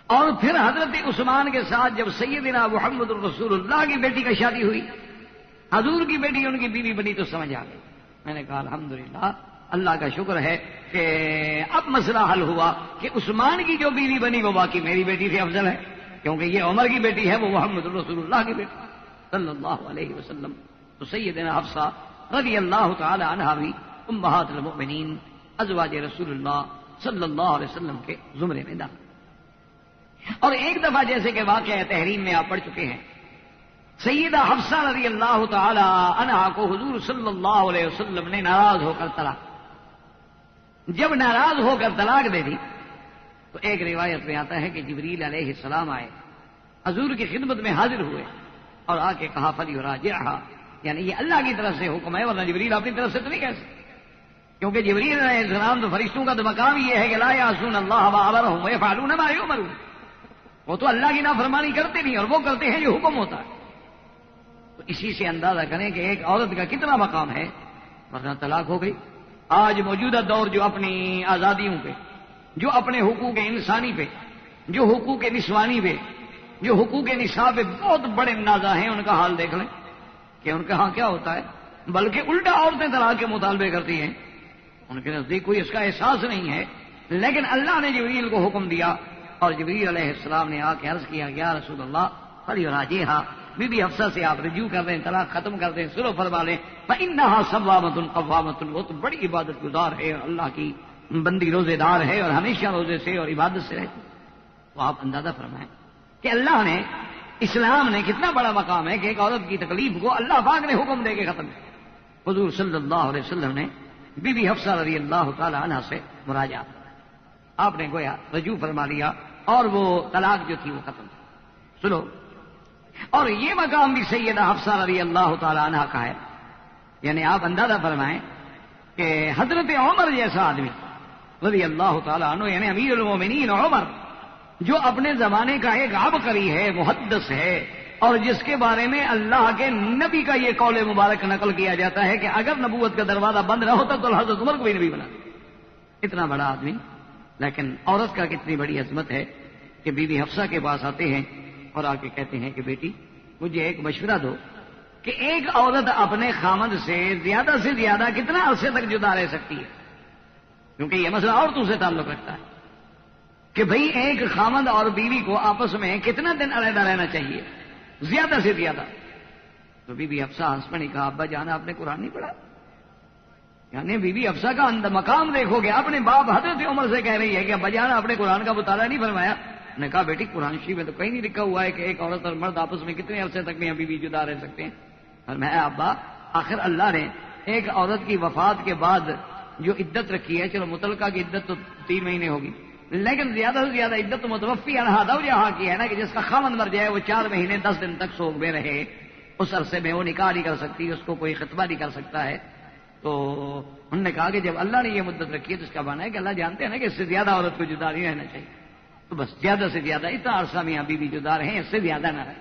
اور پھر حضرت عثمان کے ساتھ جب سیدنا محمد الرسول اللہ کی بیٹی کا شادی ہوئی، حضور کی بیٹی ان کی بیوی بنی، تو سمجھ آ گئی۔ میں نے کہا الحمدللہ اللہ کا شکر ہے کہ اب مسئلہ حل ہوا کہ عثمان کی جو بیوی بنی وہ باقی میری بیٹی سے افضل ہے، کیونکہ یہ عمر کی بیٹی ہے، وہ محمد رسول اللہ کی بیٹی صلی اللہ علیہ وسلم. تو سیدنا حفصہ رضی اللہ تعالی عنہا بھی امہات المؤمنین ازواج رسول اللہ صلی اللہ علیہ وسلم کے زمرے میں داخل. اور ایک دفعہ جیسے کہ واقعہ تحریم میں آپ پڑھ چکے ہیں، سیدہ حفصہ رضی اللہ تعالی عنہا کو حضور صلی اللہ علیہ وسلم نے ناراض ہو کر طلاق. جب ناراض ہو کر طلاق دے دی تو ایک روایت میں آتا ہے کہ جبریل علیہ السلام آئے، حضور کی خدمت میں حاضر ہوئے اور آ کے کہا فلیراجعھا، یعنی یہ اللہ کی طرف سے حکم ہے، ورنہ جبریل اپنی طرف سے تو نہیں کہہ سکتے، کیونکہ جبریل علیہ السلام تو فرشتوں کا تو مقام یہ ہے کہ لا یعصون اللہ ما امرهم ویفعلون ما یؤمرون، وہ تو اللہ کی نافرمانی کرتے نہیں اور وہ کرتے ہیں جو حکم ہوتا ہے. تو اسی سے اندازہ کریں کہ ایک عورت کا کتنا مقام ہے، ورنہ طلاق ہو گئی. آج موجودہ دور جو اپنی آزادیوں پہ، جو اپنے حقوق انسانی پہ، جو حقوق نسوانی پہ، جو حقوق نساء پہ بہت بڑے منازع ہیں، ان کا حال دیکھ لیں کہ ان کے ہاں کیا ہوتا ہے. بلکہ الٹا عورتیں طلاق کے مطالبے کرتی ہیں، ان کے نزدیک کوئی اس کا احساس نہیں ہے. لیکن اللہ نے جبریل کو حکم دیا اور جبریل علیہ السلام نے آ کے عرض کیا یا رسول اللہ فلیراجعھا، بی بی حفصہ سے آپ رجوع کر دیں، طلاق ختم کر دیں، سلو فرما لیں. فإنها صوامۃ قوامۃ، وہ تو بڑی عبادت گزار ہے، اللہ کی بندی روزے دار ہے اور ہمیشہ روزے سے اور عبادت سے رہتی. تو آپ اندازہ فرمائیں کہ اللہ نے، اسلام نے کتنا بڑا مقام ہے کہ ایک عورت کی تکلیف کو اللہ پاک نے حکم دے کے ختم کیا. حضور صلی اللہ علیہ وسلم نے بی بی حفصہ رضی اللہ تعالی عنہا سے مراجعہ، آپ نے گویا رجوع فرما لیا اور وہ طلاق جو تھی وہ ختم. سنو، اور یہ مقام بھی سیدہ حفصہ رضی اللہ تعالی عنہا کا ہے. یعنی آپ اندازہ فرمائیں کہ حضرت عمر جیسا آدمی رضی اللہ تعالی عنہ، یعنی امیر المومنین عمر، جو اپنے زمانے کا ایک عبقری ہے، محدث ہے، اور جس کے بارے میں اللہ کے نبی کا یہ قول مبارک نقل کیا جاتا ہے کہ اگر نبوت کا دروازہ بند نہ ہوتا تو حضرت عمر کو بھی نبی بنا. اتنا بڑا آدمی، لیکن عورت کا کتنی بڑی عظمت ہے کہ بی بی حفصہ کے پاس آتے ہیں اور آ کے کہتے ہیں کہ بیٹی مجھے ایک مشورہ دو کہ ایک عورت اپنے خامند سے زیادہ کتنا عرصے تک جدا رہ سکتی ہے، کیونکہ یہ مسئلہ عورتوں سے تعلق رکھتا ہے کہ بھئی ایک خامند اور بیوی کو آپس میں کتنا دن علیحدہ رہنا چاہیے زیادہ سے زیادہ. تو بی بی حفصہ ہنس پڑی، کہا ابا جان آپ نے قرآن نہیں پڑھا؟ یعنی بی بی حفصہ کا مقام دیکھو گے، اپنے باپ حضرت عمر سے کہہ رہی ہے کہ ابا جان آپ نے قرآن کا مطالعہ نہیں فرمایا؟ نے کہا بیٹی قرآن شریف میں تو کہیں نہیں لکھا ہوا ہے کہ ایک عورت اور مرد آپس میں کتنے عرصے تک میاں بیوی جدا رہ سکتے ہیں. اور میں ابا آخر اللہ نے ایک عورت کی وفات کے بعد جو عدت رکھی ہے، چلو متعلقہ کی عدت تو 3 مہینے ہوگی، لیکن زیادہ سے زیادہ عدت متوفی عنہا زوجہا کی ہے نا، کہ جس کا خاوند مر جائے وہ 4 مہینے 10 دن تک سوگ میں رہے، اس عرصے میں وہ نکاح نہیں کر سکتی، اس کو کوئی خطبہ نہیں کر سکتا ہے. تو انہوں نے کہا کہ جب اللہ نے یہ مدت رکھی ہے تو اس کا معنی ہے کہ اللہ جانتے ہیں نا کہ اس سے زیادہ عورت کو جدا نہیں رہنا چاہیے، تو بس زیادہ سے زیادہ اتنا عرصہ میاں بیوی جدا رہے، اس سے زیادہ نہ رہے.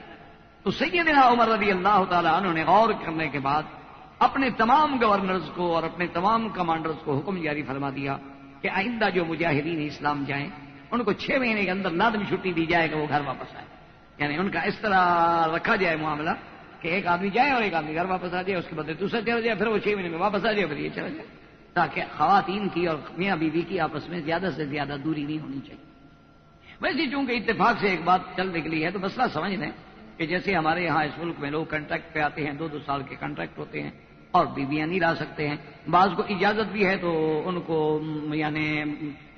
تو سیدنا عمر رضی اللہ تعالیٰ عنہ نے غور کرنے کے بعد اپنے تمام گورنرز کو اور اپنے تمام کمانڈرز کو حکم جاری فرما دیا کہ آئندہ جو مجاہدین اسلام جائیں ان کو 6 مہینے کے اندر لازمی چھٹی دی جائے کہ وہ گھر واپس آئے. یعنی ان کا اس طرح رکھا جائے معاملہ کہ ایک آدمی جائے اور ایک آدمی گھر واپس آ جائے، اس کے بدلے دوسرا چلا جائے، پھر وہ 6 مہینے میں واپس آ جائے، پھر یہ چلا جائے، تاکہ خواتین کی اور میاں بیوی کی آپس میں زیادہ سے زیادہ دوری نہیں ہونی چاہیے. ویسے چونکہ اتفاق سے ایک بات چل نکلی ہے تو مسئلہ سمجھ لیں کہ جیسے ہمارے یہاں اس ملک میں لوگ کنٹریکٹ پہ آتے ہیں، 2 سال کے کنٹریکٹ ہوتے ہیں اور بیویاں نہیں لا سکتے ہیں، بعض کو اجازت بھی ہے تو ان کو یعنی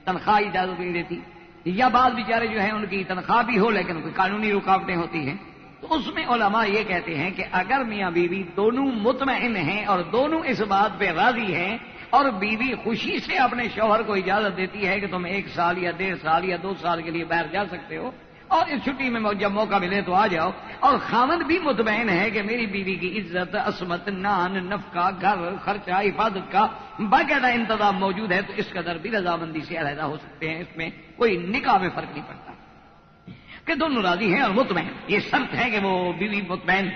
تنخواہ اجازت نہیں دیتی، یا بعض بیچارے جو ہیں ان کی تنخواہ بھی ہو لیکن کوئی قانونی رکاوٹیں ہوتی ہیں. تو اس میں علماء یہ کہتے ہیں کہ اگر میاں بیوی دونوں مطمئن ہیں اور دونوں اس بات پہ راضی ہیں اور بیوی خوشی سے اپنے شوہر کو اجازت دیتی ہے کہ تم 1 سال یا 1.5 سال یا 2 سال کے لیے باہر جا سکتے ہو اور اس چھٹی میں جب موقع ملے تو آ جاؤ، اور خاوند بھی مطمئن ہے کہ میری بیوی کی عزت، عصمت، نان، نفقہ، گھر خرچہ، حفاظت کا باقاعدہ انتظام موجود ہے، تو اس قدر بھی رضامندی سے علیحدہ ہو سکتے ہیں. اس میں کوئی نکاح میں فرق نہیں پڑتا کہ دونوں راضی ہیں اور مطمئن. یہ شرط ہے کہ وہ بیوی مطمئن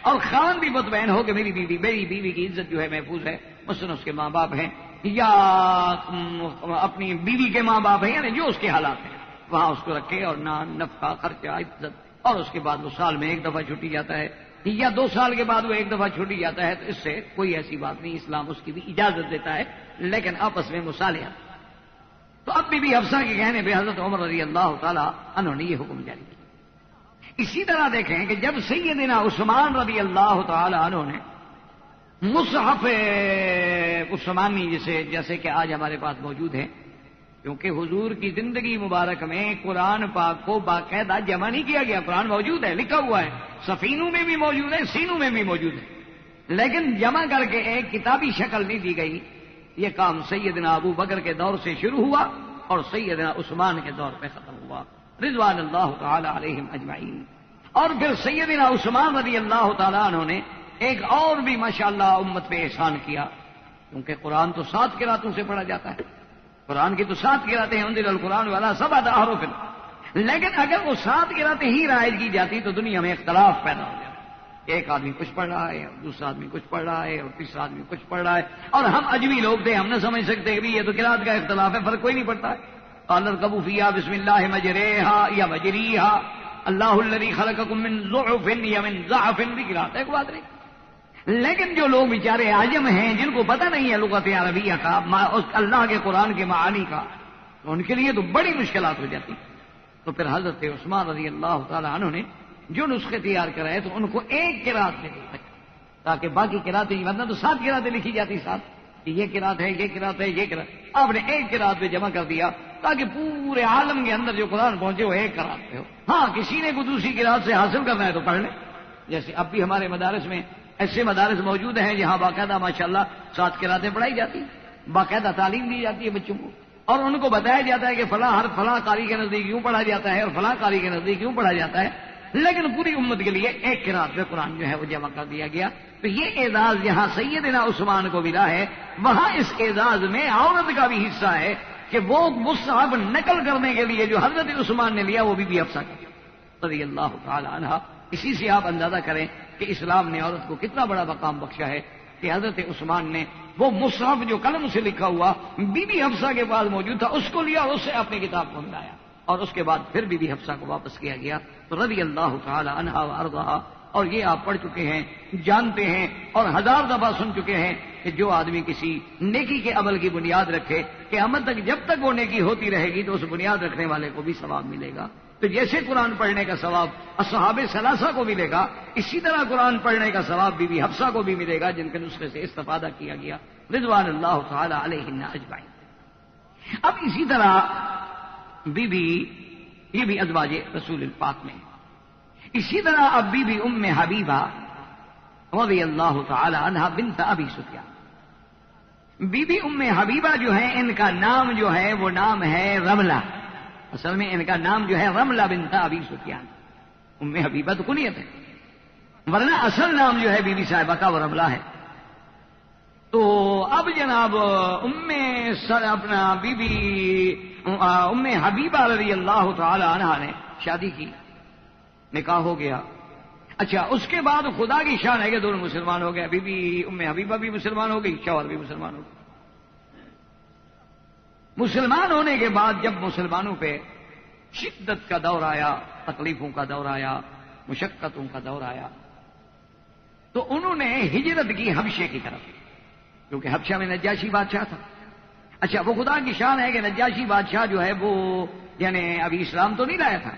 اور خاوند بھی مطمئن ہو کہ میری بیوی کی عزت جو ہے محفوظ ہے، مثلا اس کے ماں باپ ہیں یا اپنی بیوی کے ماں باپ ہیں، یعنی جو اس کے حالات ہیں وہاں اس کو رکھے اور نان، نفقہ، خرچہ، عزت، اور اس کے بعد وہ سال میں 1 دفعہ چھٹی جاتا ہے یا 2 سال کے بعد وہ ایک دفعہ چھوٹی جاتا ہے تو اس سے کوئی ایسی بات نہیں، اسلام اس کی بھی اجازت دیتا ہے، لیکن آپس میں مصالحہ۔ تو اب بی بی حفصہ کے کہنے پہ حضرت عمر رضی اللہ تعالی عنہ نے یہ حکم جاری کیا۔ اسی طرح دیکھیں کہ جب سیدنا عثمان رضی اللہ تعالی عنہ نے مصحف عثمانی جیسے کہ آج ہمارے پاس موجود ہے، کیونکہ حضور کی زندگی مبارک میں قرآن پاک کو باقاعدہ جمع نہیں کیا گیا، قرآن موجود ہے، لکھا ہوا ہے، سفینوں میں بھی موجود ہے، سینوں میں بھی موجود ہے، لیکن جمع کر کے ایک کتابی شکل نہیں دی گئی۔ یہ کام سیدنا ابو بکر کے دور سے شروع ہوا اور سیدنا عثمان کے دور پہ ختم ہوا رضوان اللہ تعالی علیہم اجمعین۔ اور پھر سیدنا عثمان رضی اللہ تعالی عنہ نے ایک اور بھی ماشاءاللہ امت پہ احسان کیا، کیونکہ قرآن تو 7 قراتوں سے پڑھا جاتا ہے، قرآن کی تو 7 قراتیں ہیں، انزل القرآن والا 7 احرف، لیکن اگر وہ 7 قراتیں ہی رائج کی جاتی تو دنیا میں اختلاف پیدا ہو جاتا، ایک آدمی کچھ پڑھ رہا ہے، دوسرا آدمی کچھ پڑھ رہا ہے، اور تیسرا آدمی کچھ پڑھ رہا ہے، اور ہم اجمی لوگ تھے، ہم نہ سمجھ سکتے کہ یہ تو قرات کا اختلاف ہے، فرق کوئی نہیں پڑتا ہے۔ قال اركبوا فيها بسم الله مجريها یا مجریها اللہ الذي خلقكم من ضعف یا من ضعف بھی قرات ہے، کوئی بات نہیں۔ لیکن جو لوگ بیچارے عاجم ہیں، جن کو پتہ نہیں ہے لغت عربیہ کا، اللہ کے قرآن کے معانی کا، تو ان کے لیے تو بڑی مشکلات ہو جاتی۔ تو پھر حضرت عثمان رضی اللہ تعالی عنہ نے جو نسخے تیار کرائے تو ان کو ایک قرات میں دے، تاکہ باقی قراتیں ورنہ تو 7 قراتیں لکھی جاتی، 7 کہ یہ قرات ہے، یہ قرات ہے، یہ قرات، آپ نے ایک قرات میں جمع کر دیا تاکہ پورے عالم کے اندر جو قرآن پہنچے وہ ایک قرات پہ ہو۔ ہاں کسی نے کوئی دوسری قرات سے حاصل کرنا ہے تو پڑھ لیں، جیسے اب بھی ہمارے مدارس میں ایسے مدارس موجود ہیں جہاں باقاعدہ ماشاءاللہ 7 قراتیں پڑھائی جاتی، باقاعدہ تعلیم دی جاتی ہے بچوں کو، اور ان کو بتایا جاتا ہے کہ فلاں ہر فلاں قاری کے نزدیک یوں پڑھا جاتا ہے اور فلاں قاری کے نزدیک یوں پڑھا جاتا ہے، لیکن پوری امت کے لیے ایک قرات پہ قرآن جو ہے وہ جمع کر دیا گیا۔ تو یہ اعزاز جہاں سیدنا عثمان کو ملا ہے، وہاں اس اعزاز میں عورت کا بھی حصہ ہے کہ وہ مصحف نقل کرنے کے لیے جو حضرت عثمان نے لیا وہ بی بی حفصہ کا رضی اللہ تعالی عنہا۔ اسی سے آپ اندازہ کریں کہ اسلام نے عورت کو کتنا بڑا مقام بخشا ہے کہ حضرت عثمان نے وہ مصحف جو قلم سے لکھا ہوا بی بی حفصہ کے پاس موجود تھا اس کو لیا اور اس سے اپنی کتاب کو ملایا، اور اس کے بعد پھر بی بی حفصہ کو واپس کیا گیا۔ تو رضی اللہ تعالی عنہا وارضاہا، اور یہ آپ پڑھ چکے ہیں، جانتے ہیں، اور 1000 دفعہ سن چکے ہیں کہ جو آدمی کسی نیکی کے عمل کی بنیاد رکھے قیامت تک جب تک وہ نیکی ہوتی رہے گی تو اس بنیاد رکھنے والے کو بھی ثواب ملے گا۔ تو جیسے قرآن پڑھنے کا ثواب اصحاب ثلاثہ کو ملے گا، اسی طرح قرآن پڑھنے کا ثواب بی بی حفصہ کو بھی ملے گا جن کے نسخے سے استفادہ کیا گیا رضوان اللہ تعالی علیہن اجمعین۔ اب اسی طرح یہ بھی ازواج رسول پاک میں، اسی طرح اب بی ام حبیبہ رضی اللہ تعالی عنہا بنت ابی سفیان، بی ام حبیبہ جو ہے ان کا نام جو ہے وہ نام ہے رملہ، اصل میں ان کا نام جو ہے رملہ بنت ابی سفیان، ام حبیبہ تو کنیت ہے، ورنہ اصل نام جو ہے بی بی صاحبہ کا وہ رملہ ہے۔ تو اب جناب ام حبیبہ رضی اللہ تعالی عنہا نے شادی کی، نکاح ہو گیا۔ اچھا اس کے بعد خدا کی شان ہے کہ دونوں مسلمان ہو گئے، بی بی ام حبیبہ بھی مسلمان ہو گئی، شوہر بھی مسلمان ہو گئے۔ مسلمان ہونے کے بعد جب مسلمانوں پہ شدت کا دور آیا، تکلیفوں کا دور آیا، مشقتوں کا دور آیا، تو انہوں نے ہجرت کی حبشے کی طرف، کیونکہ حبشہ میں نجاشی بادشاہ تھا۔ اچھا وہ خدا کی شان ہے کہ نجاشی بادشاہ جو ہے وہ یعنی ابھی اسلام تو نہیں لایا تھا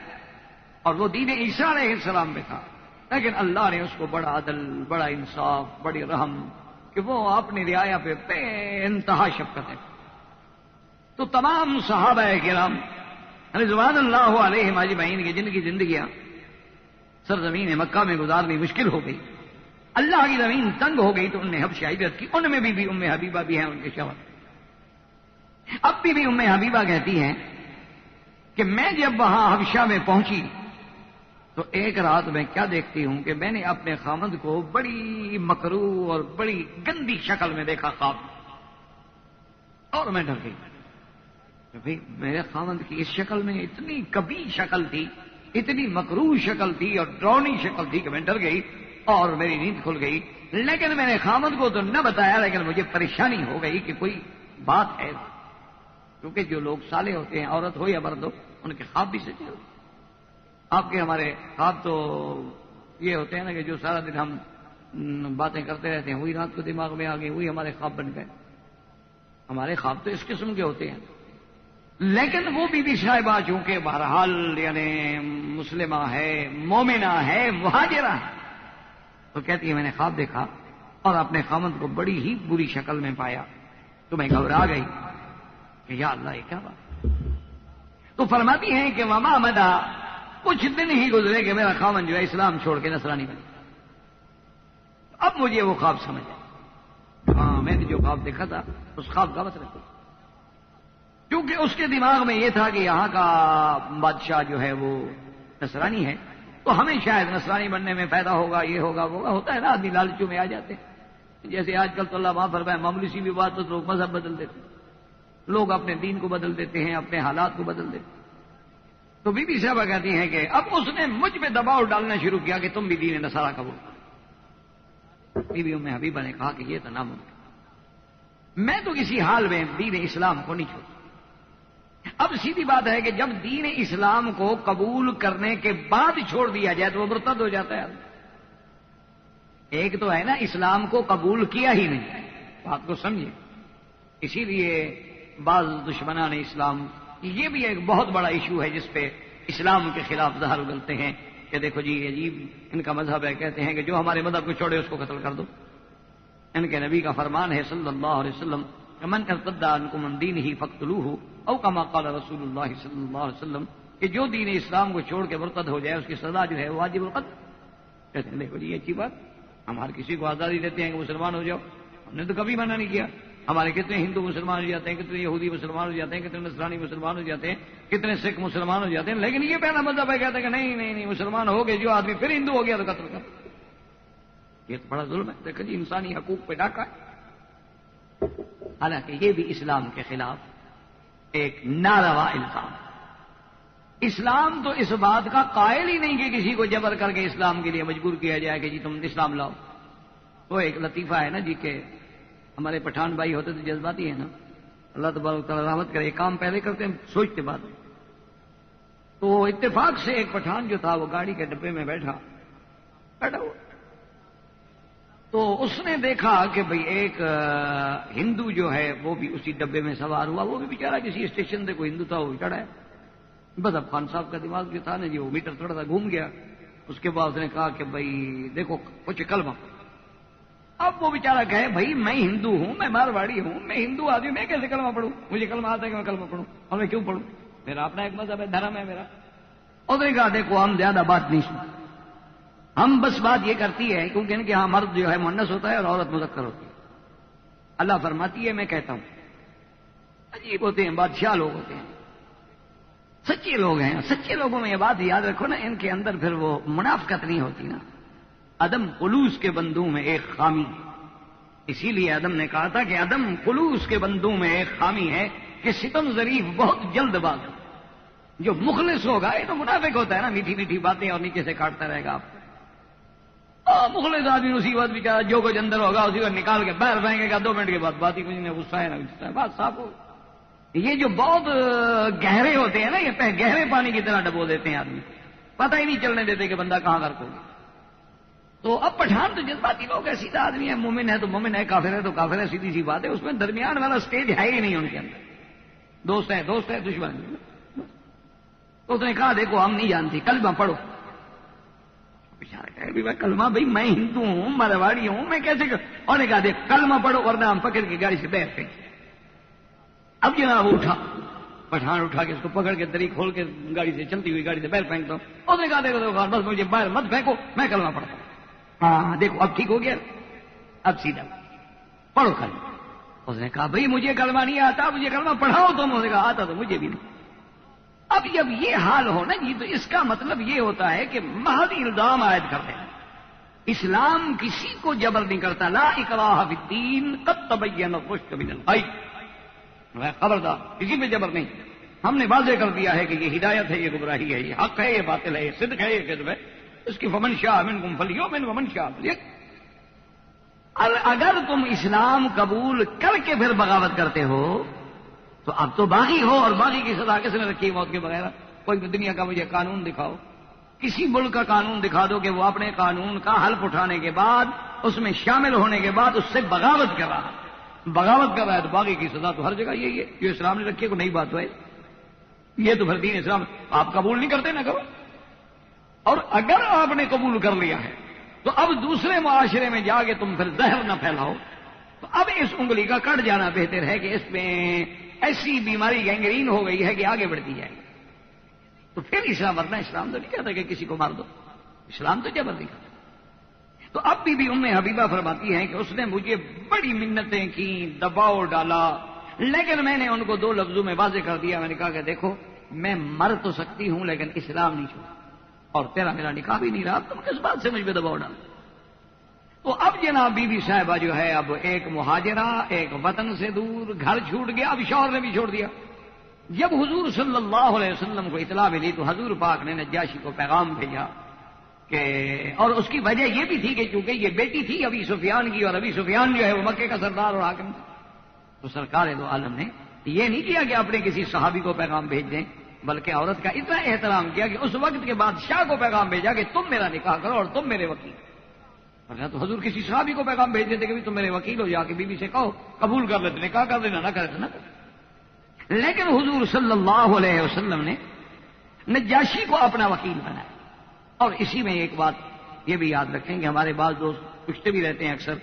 اور وہ دین عیسیٰ علیہ السلام میں تھا، لیکن اللہ نے اس کو بڑا عدل، بڑا انصاف، بڑی رحم کہ وہ اپنی رعایا پہ بے انتہا شفقت ہے۔ تو تمام صحابہ کرام رضوان اللہ علیہم اجمعین کی جن کی زندگیاں سرزمین مکہ میں گزارنی مشکل ہو گئی، اللہ کی زمین تنگ ہو گئی، تو انہوں نے حبشہ ہجرت کی۔ ان میں بھی ام حبیبہ بھی ہیں ان کے شوہر۔ اب بھی ام حبیبہ کہتی ہیں کہ میں جب وہاں حبشہ میں پہنچی تو ایک رات میں کیا دیکھتی ہوں کہ میں نے اپنے خامند کو بڑی مکروہ اور بڑی گندی شکل میں دیکھا خواب، اور میں ڈر گئی کہ بھئی میرے خامند کی اس شکل میں اتنی کبھی شکل تھی، اتنی مکروہ شکل تھی اور ڈراؤنی شکل تھی کہ میں ڈر گئی اور میری نیند کھل گئی۔ لیکن میں نے خامند کو تو نہ بتایا، لیکن مجھے پریشانی ہو گئی کہ کوئی بات ہے، کیونکہ جو لوگ صالح ہوتے ہیں، عورت ہو یا مرد ہو، ان کے خواب بھی سچے ہوتے ہیں۔ آپ کے ہمارے خواب تو یہ ہوتے ہیں نا کہ جو سارا دن ہم باتیں کرتے رہتے ہیں وہی رات کو دماغ میں آ گئی، وہی ہمارے خواب بن گئے. ہمارے خواب تو اس قسم کے ہوتے ہیں. لیکن وہ بی بی صاحبہ چونکہ بہرحال یعنی مسلمہ ہے، مومنہ ہے، مہاجرہ ہے، تو کہتی ہے میں نے خواب دیکھا اور اپنے خاوند کو بڑی ہی بری شکل میں پایا تو میں گھبرا گئی کہ یا اللہ یہ کیا بات. تو فرماتی ہیں کہ وما مدا، کچھ دن ہی گزرے کہ میرا خاوند جو ہے اسلام چھوڑ کے نصرانی بن گیا. اب مجھے وہ خواب سمجھ آیا، ہاں میں نے جو خواب دیکھا تھا اس خواب کا مطلب تھا، کیونکہ اس کے دماغ میں یہ تھا کہ یہاں کا بادشاہ جو ہے وہ نصرانی ہے تو ہمیں شاید نصرانی بننے میں فائدہ ہوگا، یہ ہوگا وہ ہوتا ہے نا، آدمی لالچوں میں آ جاتے ہیں. جیسے آج کل تو اللہ معاف فرمائے معمولی سی بھی بات تو لوگ مذہب بدل دیتے ہیں، لوگ اپنے دین کو بدل دیتے ہیں، اپنے حالات کو بدل دیتے ہیں. تو بی بی صاحبہ کہتی ہیں کہ اب اس نے مجھ پہ دباؤ ڈالنا شروع کیا کہ تم بھی دین نصارہ قبول کرو. بی بی ام حبیبہ نے کہا کہ یہ تو ناممکن، میں تو کسی حال میں دین اسلام کو نہیں چھوڑتا. اب سیدھی بات ہے کہ جب دین اسلام کو قبول کرنے کے بعد چھوڑ دیا جائے تو وہ مرتد ہو جاتا ہے. ایک تو ہے نا اسلام کو قبول کیا ہی نہیں، بات کو سمجھے. اسی لیے بعض دشمنان اسلام، یہ بھی ایک بہت بڑا ایشو ہے جس پہ اسلام کے خلاف زہر اگلتے ہیں کہ دیکھو جی عجیب ان کا مذہب ہے، کہتے ہیں کہ جو ہمارے مذہب کو چھوڑے اس کو قتل کر دو. ان کے نبی کا فرمان ہے صلی اللہ علیہ وسلم من ارتد عنکم عن دینہ فاقتلوہ او کما قال رسول اللہ صلی اللہ علیہ وسلم، کہ جو دین اسلام کو چھوڑ کے مرتد ہو جائے اس کی سزا جو ہے واجب القتل. کہتے ہیں دیکھو جی یہ اچھی بات، ہم ہر کسی کو آزادی دیتے ہیں کہ مسلمان ہو جاؤ، ہم نے تو کبھی منع نہیں کیا. ہمارے کتنے ہندو مسلمان ہو جاتے ہیں، کتنے یہودی مسلمان ہو جاتے ہیں، کتنے نصرانی مسلمان ہو جاتے ہیں، کتنے سکھ مسلمان ہو جاتے ہیں. لیکن یہ پہلا مذہب ہے کہتے ہیں کہ نہیں نہیں نہیں مسلمان ہو گئے جو آدمی پھر ہندو ہو گیا تو قتل کر. یہ تو بڑا ظلم ہے. دیکھو جی انسانی حقوق پہ ڈاکہ ہے. حالانکہ یہ بھی اسلام کے خلاف ایک ناروا الزام. اسلام تو اس بات کا قائل ہی نہیں کہ کسی کو جبر کر کے اسلام کے لیے مجبور کیا جائے کہ جی تم اسلام لاؤ. وہ ایک لطیفہ ہے نا جی کہ ہمارے پٹھان بھائی ہوتے تو جذباتی ہے نا، اللہ تبارک تعالیٰ رحمت کرے، کام پہلے کرتے ہیں سوچتے بعد میں. تو اتفاق سے ایک پٹھان جو تھا وہ گاڑی کے ڈبے میں بیٹھا ہوا، تو اس نے دیکھا کہ بھئی ایک ہندو جو ہے وہ بھی اسی ڈبے میں سوار ہوا. وہ بھی بیچارہ کسی اسٹیشن سے کوئی ہندو تھا وہ چڑھا ہے. بس اب خان صاحب کا دماغ جو تھا نا جی وہ میٹر تھوڑا سا گھوم گیا. اس کے بعد اس نے کہا کہ بھئی دیکھو کچھ کلمہ. اب وہ بیچارہ کہے بھئی میں ہندو ہوں، میں مارواڑی ہوں، میں ہندو آدمی، میں کیسے کلمہ پڑھوں؟ مجھے کلمہ آتا ہے کہ میں کلمہ پڑھوں، اور میں کیوں پڑھوں؟ میرا اپنا ایک مذہب ہے، دھرم ہے میرا. اور نے کہا دیکھو ہم زیادہ بات نہیں سنتے، ہم بس بات یہ کرتی ہے کیونکہ ان کے ہاں مرد جو ہے مؤنث ہوتا ہے اور عورت مذکر ہوتی ہے. اللہ فرماتی ہے میں کہتا ہوں. عجیب ہوتے ہیں بادشاہ لوگ ہوتے ہیں، سچے لوگ ہیں. سچے لوگوں میں یہ بات یاد رکھو نا، ان کے اندر پھر وہ منافقت نہیں ہوتی نا. عدم خلوص کے بندوں میں ایک خامی، اسی لیے آدم نے کہا تھا کہ عدم خلوص کے بندوں میں ایک خامی ہے کہ ستم ظریف بہت جلد باز. جو مخلص ہوگا یہ تو منافق ہوتا ہے نا، میٹھی میٹھی باتیں اور نیچے سے کاٹتا رہے گا آپ کو. مخلص آدمی اسی وقت بیچارہ جو کچھ اندر ہوگا اسی وقت نکال کے باہر پھینکے گا، 2 منٹ کے بعد بات ہی کچھ نہیں، غصہ ہے نا بات صاف ہو. یہ جو بہت گہرے ہوتے ہیں نا یہ گہرے پانی کی طرح ڈبو دیتے ہیں آدمی، پتہ ہی نہیں چلنے دیتے کہ بندہ کہاں غرق ہوگا. تو اب پٹھان تو جذباتی لوگ ہے، سیدھا آدمی ہے، مومن ہے تو مومن ہے، کافر ہے تو کافر ہے، سیدھی سی بات ہے. اس میں درمیان والا سٹیج ہے ہی نہیں ان کے اندر. دوست ہے دشمن. تو اس نے کہا دیکھو ہم نہیں جانتی، کلمہ پڑھو. بیچارہ کہے میں کلمہ بھائی میں ہندو ہوں، مارواڑی ہوں، میں کیسے اور نے کہا دیکھ کلمہ پڑھو ورنہ ہم پکڑ کے گاڑی سے باہر پھینک. اب جناب وہ اٹھا، پٹھان اٹھا کے اس کو پکڑ کے دری کھول کے گاڑی سے چلتی ہوئی گاڑی سے باہر پھینکتا ہوں. اس نے کہا دیکھو بس مجھے باہر مت پھینکو، میں کلمہ پڑھتا ہوں. ہاں دیکھو اب ٹھیک ہو گیا، اب سیدھا پڑھو کلمہ. اس نے کہا بھائی مجھے کلمہ نہیں آتا، مجھے کلمہ پڑھاؤ تم. اس نے کہا آتا تو مجھے بھی نہیں. اب جب یہ حال ہو نا جی تو اس کا مطلب یہ ہوتا ہے کہ محض الزام عائد کرتے ہیں. اسلام کسی کو جبر نہیں کرتا. لا اکراہ فی الدین قد تبین الرشد من الغی. خبردار کسی پہ جبر نہیں. ہم نے واضح کر دیا ہے کہ یہ ہدایت ہے، یہ گمراہی ہے، یہ حق ہے، یہ باطل ہے، یہ صدق ہے، یہ کذب ہے. اس کی فمن شاء منکم فلیؤمن ومن شاء فلیکفر. اگر تم اسلام قبول کر کے پھر بغاوت کرتے ہو تو اب تو باغی ہو، اور باغی کی سزا کس نے رکھی موت کے بغیر؟ کوئی دنیا کا مجھے قانون دکھاؤ کسی ملک کا قانون دکھا دو کہ وہ اپنے قانون کا حلف اٹھانے کے بعد اس میں شامل ہونے کے بعد اس سے بغاوت کر رہا ہے تو باقی کی سزا تو ہر جگہ یہی ہے جو اسلام نے رکھی ہے، کوئی نئی بات ہے یہ تو پھر دین اسلام آپ قبول نہیں کرتے نہ کرو، اور اگر آپ نے قبول کر لیا ہے تو اب دوسرے معاشرے میں جا کے تم پھر زہر نہ پھیلاؤ، تو اب اس انگلی کا کٹ جانا بہتر ہے کہ اس میں ایسی بیماری گینگرین ہو گئی ہے کہ آگے بڑھتی جائے گی۔ تو پھر اسلام، ورنہ اسلام تو نہیں کہتا کہ کسی کو مار دو، اسلام تو جبر نہیں کرتا۔ تو اب بھی ام حبیبہ فرماتی ہیں کہ اس نے مجھے بڑی منتیں کی، دباؤ ڈالا، لیکن میں نے ان کو 2 لفظوں میں واضح کر دیا۔ میں نے کہا کہ دیکھو میں مر تو سکتی ہوں لیکن اسلام نہیں چھوڑا، اور تیرا میرا نکاح بھی نہیں رہا، تم کس بات سے مجھ پہ دباؤ ڈال۔ تو اب جناب بی بی صاحبہ جو ہے اب ایک مہاجرہ، ایک وطن سے دور، گھر چھوٹ گیا، اب شوہر نے بھی چھوڑ دیا۔ جب حضور صلی اللہ علیہ وسلم کو اطلاع ملی تو حضور پاک نے نجاشی کو پیغام بھیجا کہ، اور اس کی وجہ یہ بھی تھی کہ چونکہ یہ بیٹی تھی ابی سفیان کی، اور ابی سفیان جو ہے وہ مکے کا سردار اور حاکم تھا، تو سرکار دو عالم نے یہ نہیں کیا کہ اپنے کسی صحابی کو پیغام بھیج دیں، بلکہ عورت کا اتنا احترام کیا کہ اس وقت کے بادشاہ کو پیغام بھیجا کہ تم میرا نکاح کرو اور تم میرے وکیل۔ ورنہ تو حضور کسی صحابی کو پیغام بھیج دیتے کہ تم میرے وکیل ہو، جا کے بی بی سے کہو قبول کر لیتے، نکاح کر دینا، نہ کرے تو نہ کرے۔ لیکن حضور صلی اللہ علیہ وسلم نے نجاشی کو اپنا وکیل بنایا۔ اور اسی میں ایک بات یہ بھی یاد رکھیں کہ ہمارے بعض دوست پوچھتے بھی رہتے ہیں اکثر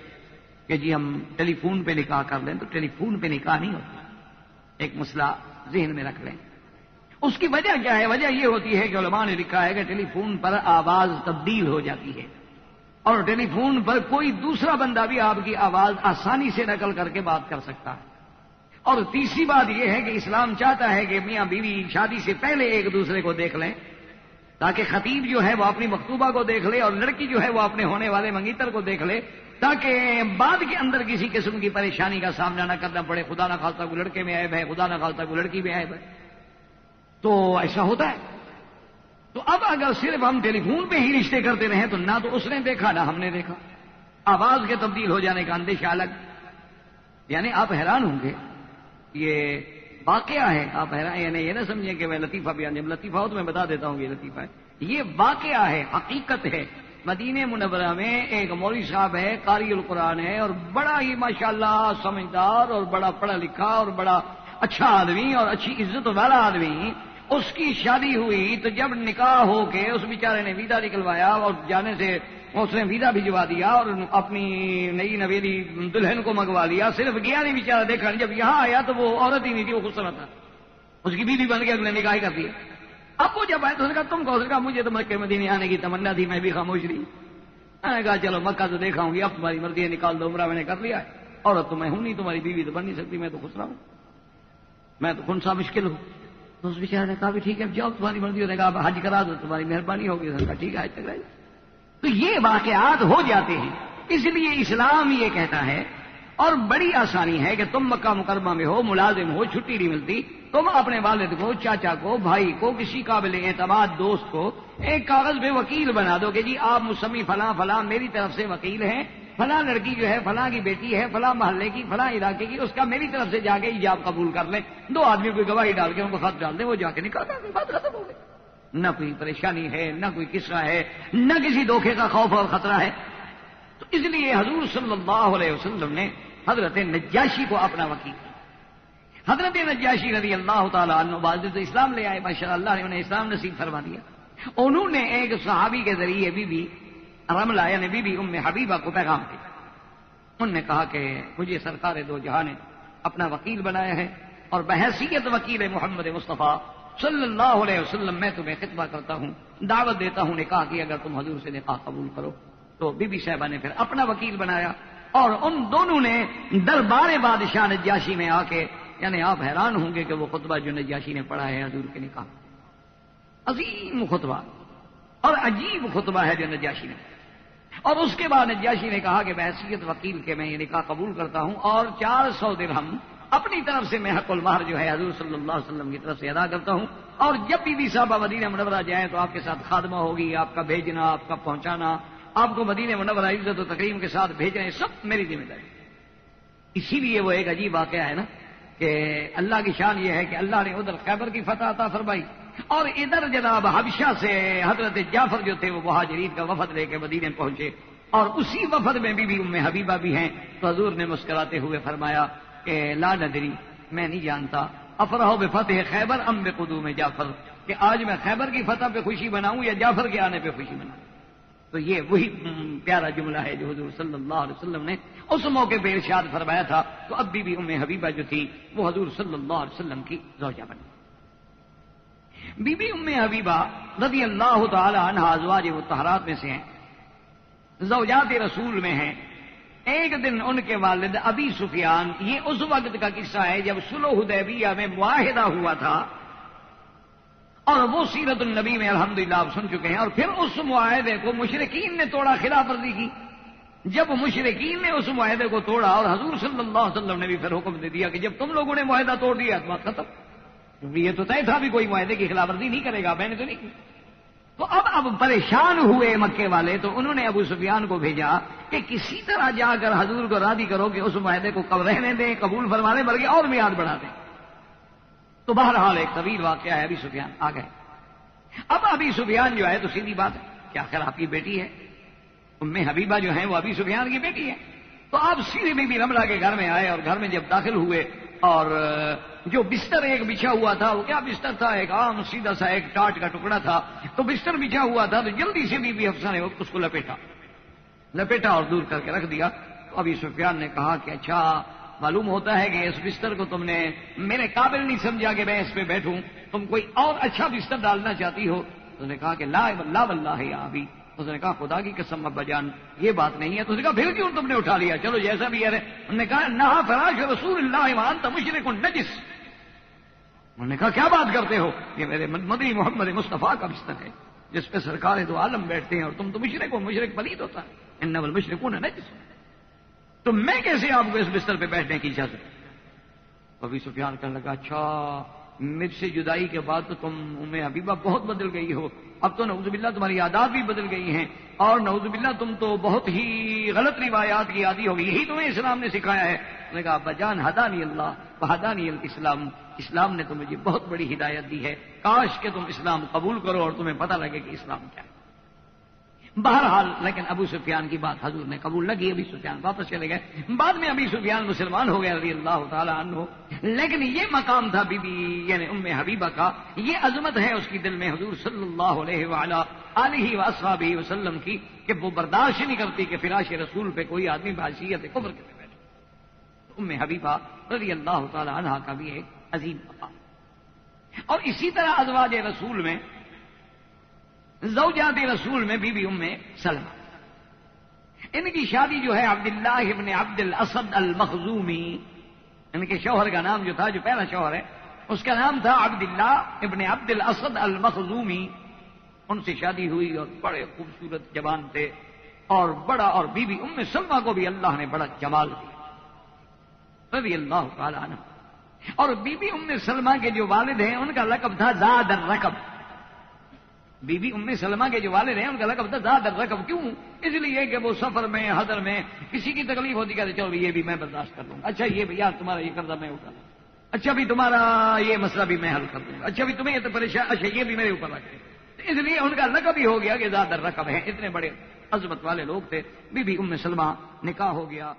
کہ جی ہم ٹیلی فون پہ نکاح کر لیں، تو ٹیلی فون پہ نکاح نہیں ہوتا، ایک مسئلہ ذہن میں رکھ لیں۔ اس کی وجہ کیا ہے؟ وجہ یہ ہوتی ہے کہ علماء نے لکھا ہے کہ ٹیلی فون پر آواز تبدیل ہو جاتی ہے، اور ٹیلی فون پر کوئی دوسرا بندہ بھی آپ کی آواز آسانی سے نقل کر کے بات کر سکتا ہے۔ اور تیسری بات یہ ہے کہ اسلام چاہتا ہے کہ میاں بیوی شادی سے پہلے ایک دوسرے کو دیکھ لیں، تاکہ خطیب جو ہے وہ اپنی مخطوبہ کو دیکھ لے اور لڑکی جو ہے وہ اپنے ہونے والے منگیتر کو دیکھ لے، تاکہ بعد کے اندر کسی قسم کی پریشانی کا سامنا نہ کرنا پڑے، خدا نہ خواستہ کوئی لڑکے میں عیب ہے، خدا نہ خواستہ کوئی لڑکی میں عیب ہے، تو ایسا ہوتا ہے۔ تو اب اگر صرف ہم ٹیلی فون پہ ہی رشتے کرتے رہیں تو نہ تو اس نے دیکھا نہ ہم نے دیکھا، آواز کے تبدیل ہو جانے کا اندیشہ الگ۔ یعنی آپ حیران ہوں گے، یہ واقعہ ہے، آپ حیران، یعنی یہ نہ سمجھیں کہ میں لطیفہ بیان، جب لطیفہ ہو تو میں بتا دیتا ہوں کہ یہ لطیفہ ہے، یہ واقعہ ہے، حقیقت ہے۔ مدینہ منورہ میں ایک مولوی صاحب ہے، قاری القرآن ہے، اور بڑا ہی ماشاءاللہ سمجھدار اور بڑا پڑھا لکھا اور بڑا اچھا آدمی اور اچھی عزت والا آدمی۔ اس کی شادی ہوئی تو جب نکاح ہو کے اس بیچارے نے ویزا نکلوایا اور جانے سے اس نے ویزا بھجوا دیا اور اپنی نئی نویلی دلہن کو منگوا لیا، صرف گیا نہیں بیچارہ دیکھا، جب یہاں آیا تو وہ عورت ہی نہیں تھی، وہ خوبصورت تھا، اس کی بیوی بن کے اگلے نکاح کر دیا۔ اب وہ جب آئے تو اس نے کہا تم کو، اس نے کہا مجھے تو مکے مدینے آنے کی تمنا تھی، میں بھی خاموش رہی۔ میں نے کہا چلو مکہ تو دیکھا ہوں گی، اب تمہاری مرضی ہے نکال دو، عمرہ میں نے کر لیا ہے، عورت تو میں ہوں نہیں، تمہاری بیوی تو بن نہیں سکتی، میں تو خسرا ہوں، میں تو کون سا مشکل ہوں۔ تو اس بیچارے نے کہا بھی ٹھیک ہے جاؤ تمہاری مرضی، اس نے کہا حج کرا دو تمہاری مہربانی ہوگی، اس نے کہا ٹھیک ہے حج تک رہ جاؤ۔ تو یہ واقعات ہو جاتے ہیں، اس لیے اسلام یہ کہتا ہے، اور بڑی آسانی ہے کہ تم مکہ مکرمہ میں ہو، ملازم ہو، چھٹی نہیں ملتی، تم اپنے والد کو، چاچا کو، بھائی کو، کسی قابل اعتماد دوست کو ایک کاغذ پہ وکیل بنا دو کہ جی آپ مسمی فلاں فلاں میری طرف سے وکیل ہیں، فلاں لڑکی جو ہے فلاں کی بیٹی ہے، فلاں محلے کی، فلاں علاقے کی، اس کا میری طرف سے جا کے ایجاب قبول کر لیں، 2 آدمی کوئی گواہی ڈال کے ان کو خط ڈال دیں، وہ جا کے نکاح کر دیں، بات ختم ہو گئی۔ نہ کوئی پریشانی ہے، نہ کوئی قصہ ہے، نہ کسی دھوکے کا خوف اور خطرہ ہے۔ تو اس لیے حضور صلی اللہ علیہ وسلم نے حضرت نجاشی کو اپنا وکیل کیا۔ حضرت نجاشی رضی اللہ تعالیٰ عنہ بعد تو اسلام لے آئے، ماشاء اللہ نے انہیں اسلام نصیب فرما دیا۔ انہوں نے ایک صحابی کے ذریعے بی بی رملہ یعنی بی بی ام حبیبہ کو پیغام دیا۔ انہوں نے کہا کہ مجھے سرکار دو جہاں نے اپنا وکیل بنایا ہے، اور بحیثیت وکیل محمد مصطفیٰ صلی اللہ علیہ وسلم میں تمہیں خطبہ کرتا ہوں، دعوت دیتا ہوں نکاح کی، اگر تم حضور سے نکاح قبول کرو۔ تو بی بی صاحبہ نے پھر اپنا وکیل بنایا، اور ان دونوں نے دربار بادشاہ نجاشی میں آ کے، یعنی آپ حیران ہوں گے کہ وہ خطبہ جو نجاشی نے پڑھا ہے حضور کے نکاح، عظیم خطبہ اور عجیب خطبہ ہے جو نجاشی نے، اور اس کے بعد نجاشی نے کہا کہ بحیثیت وکیل کے میں یہ نکاح قبول کرتا ہوں، اور 400 درہم اپنی طرف سے میں حق المہر جو ہے حضور صلی اللہ علیہ وسلم کی طرف سے ادا کرتا ہوں، اور جب بی بی صاحبہ مدینہ منورہ جائیں تو آپ کے ساتھ خادمہ ہوگی، آپ کا بھیجنا، آپ کا پہنچانا، آپ کو مدینہ منورہ عزت و تکریم کے ساتھ بھیجنا، یہ سب میری ذمہ داری۔ اسی لیے وہ ایک عجیب واقعہ ہے نا کہ اللہ کی شان یہ ہے کہ اللہ نے ادھر خیبر کی فتح عطا فرمائی، اور ادھر جناب حبشہ سے حضرت جعفر جو تھے وہ مہاجرین کا وفد لے کے مدینے پہنچے، اور اسی وفد میں بی بی ام حبیبہ بھی ہیں۔ تو حضور نے مسکراتے ہوئے فرمایا کہ لا ندری، میں نہیں جانتا، افرح بفتح خیبر ام بقدوم جعفر، کہ آج میں خیبر کی فتح پہ خوشی مناؤں یا جعفر کے آنے پہ خوشی مناؤں۔ تو یہ وہی پیارا جملہ ہے جو حضور صلی اللہ علیہ وسلم نے اس موقع پہ ارشاد فرمایا تھا۔ تو اب بی بی ام حبیبہ جو تھی وہ حضور صلی اللہ علیہ وسلم کی زوجہ بنی۔ بی بی ام حبیبہ رضی اللہ تعالی عنہ ازواج مطہرات میں سے ہیں، زوجات رسول میں ہیں۔ ایک دن ان کے والد ابی سفیان، یہ اس وقت کا قصہ ہے جب صلح حدیبیہ میں معاہدہ ہوا تھا، اور وہ سیرت النبی میں الحمدللہ آپ سن چکے ہیں۔ اور پھر اس معاہدے کو مشرکین نے توڑا، خلاف ورزی کی۔ جب مشرکین نے اس معاہدے کو توڑا، اور حضور صلی اللہ علیہ وسلم نے بھی پھر حکم دے دیا کہ جب تم لوگوں نے معاہدہ توڑ دیا تو بات ختم، کیونکہ یہ تو طے تھا بھی کوئی معاہدے کی خلاف ورزی نہیں کرے گا، میں نے تو نہیں کی۔ تو اب پریشان ہوئے مکے والے، تو انہوں نے ابو سفیان کو بھیجا کہ کسی طرح جا کر حضور کو راضی کرو کہ اس معاہدے کو رہنے دیں، قبول فرما دیں، بلکہ اور میعاد بڑھا دیں۔ تو بہرحال ایک طویل واقعہ ہے، ابی سفیان آ گئے۔ اب ابی سفیان جو ہے تو سیدھی بات ہے کہ آخر آپ کی بیٹی ہے، ام حبیبہ جو ہیں وہ ابی سفیان کی بیٹی ہے۔ تو آپ سیدھی بی بی رملہ کے گھر میں آئے، اور گھر میں جب داخل ہوئے، اور جو بستر ایک بچھا ہوا تھا، وہ کیا بستر تھا، ایک عام سیدھا سا ایک ٹاٹ کا ٹکڑا تھا، تو بستر بچھا ہوا تھا، تو جلدی سے بی بی حفصہ نے اس کو لپیٹا اور دور کر کے رکھ دیا۔ تو ابی سفیان نے کہا کہ اچھا، معلوم ہوتا ہے کہ اس بستر کو تم نے میرے قابل نہیں سمجھا کہ میں اس پہ بیٹھوں، تم کوئی اور اچھا بستر ڈالنا چاہتی ہو۔ تو نے کہا کہ لا واللہ یا ابی، اس نے کہا خدا کی قسم ابا جان یہ بات نہیں ہے۔ تو اس نے کہا پھر کیوں تم نے اٹھا لیا، چلو جیسا بھی ہے۔ انہوں نے کہا نہا فراش رسول اللہ وانت مشرک نجس۔ انہوں نے کہا کیا بات کرتے ہو، یہ میرے مدنی محمد مصطفیٰ کا بستر ہے جس پہ سرکار دو عالم بیٹھتے ہیں، اور تم تو مشرک ہو، مشرک پلید ہوتا ہے، انما المشرکون نجس۔ تو میں کیسے آپ کو اس بستر پہ بیٹھنے کی اجازت؟ ابی سفیان کہنے لگا اچھا، مجھ سے جدائی کے بعد تو تم ام حبیبہ بہت بدل گئی ہو، اب تو نعوذ باللہ تمہاری عادات بھی بدل گئی ہیں، اور نعوذ باللہ تم تو بہت ہی غلط روایات کی عادی ہو گئی، یہی تمہیں اسلام نے سکھایا ہے۔ نے کہا ابا جان ہدانی اللہ وہدانی الاسلام، اسلام نے تو مجھے بہت بڑی ہدایت دی ہے، کاش کہ تم اسلام قبول کرو اور تمہیں پتہ لگے کہ اسلام کیا ہے۔ بہرحال لیکن ابو سفیان کی بات حضور نے قبول نہ کی، ابی سفیان واپس چلے گئے۔ بعد میں ابی سفیان مسلمان ہو گئے رضی اللہ تعالی عنہ، لیکن یہ مقام تھا بی بی یعنی ام حبیبہ کا، یہ عظمت ہے اس کی دل میں حضور صلی اللہ علیہ وعلی آلہ واصحابہ وسلم کی، کہ وہ برداشت نہیں کرتی کہ فراش رسول پہ کوئی آدمی بحیثیت کفر کے بیٹھے۔ ام حبیبہ رضی اللہ تعالی عنہ کا بھی ایک عظیم مقام۔ اور اسی طرح ازواج رسول میں، زوجات رسول میں بی بی ام سلمہ، ان کی شادی جو ہے عبداللہ ابن عبد الاسد المخزومی، ان کے شوہر کا نام جو تھا، جو پہلا شوہر ہے اس کا نام تھا عبداللہ ابن عبد الاسد المخزومی، ان سے شادی ہوئی اور بڑے خوبصورت جوان تھے اور بڑا، اور بی بی ام سلمہ کو بھی اللہ نے بڑا جمال دیا رضی اللہ تعالی عنہ۔ اور بی بی ام سلمہ کے جو والد ہیں ان کا لقب تھا زاد الرکب، بی بی ام سلمہ کے جو والد ہیں ان کا لقب تھا زاد الرکب، کیوں؟ اس لیے کہ وہ سفر میں حضر میں کسی کی تکلیف ہوتی کہتے چلو یہ بھی میں برداشت کر لوں گا، اچھا یہ بھی یار تمہارا یہ قرضہ میں اٹھا لوں، اچھا بھی تمہارا یہ مسئلہ بھی میں حل کر دوں گا، اچھا بھی تمہیں یہ تو پریشان، اچھا یہ بھی میرے اوپر رکھ دیں۔ اس لیے ان کا لقب ہی ہو گیا کہ زاد الرکب ہے، اتنے بڑے عظمت والے لوگ تھے۔ بی بی ام سلمہ نکاح ہو گیا۔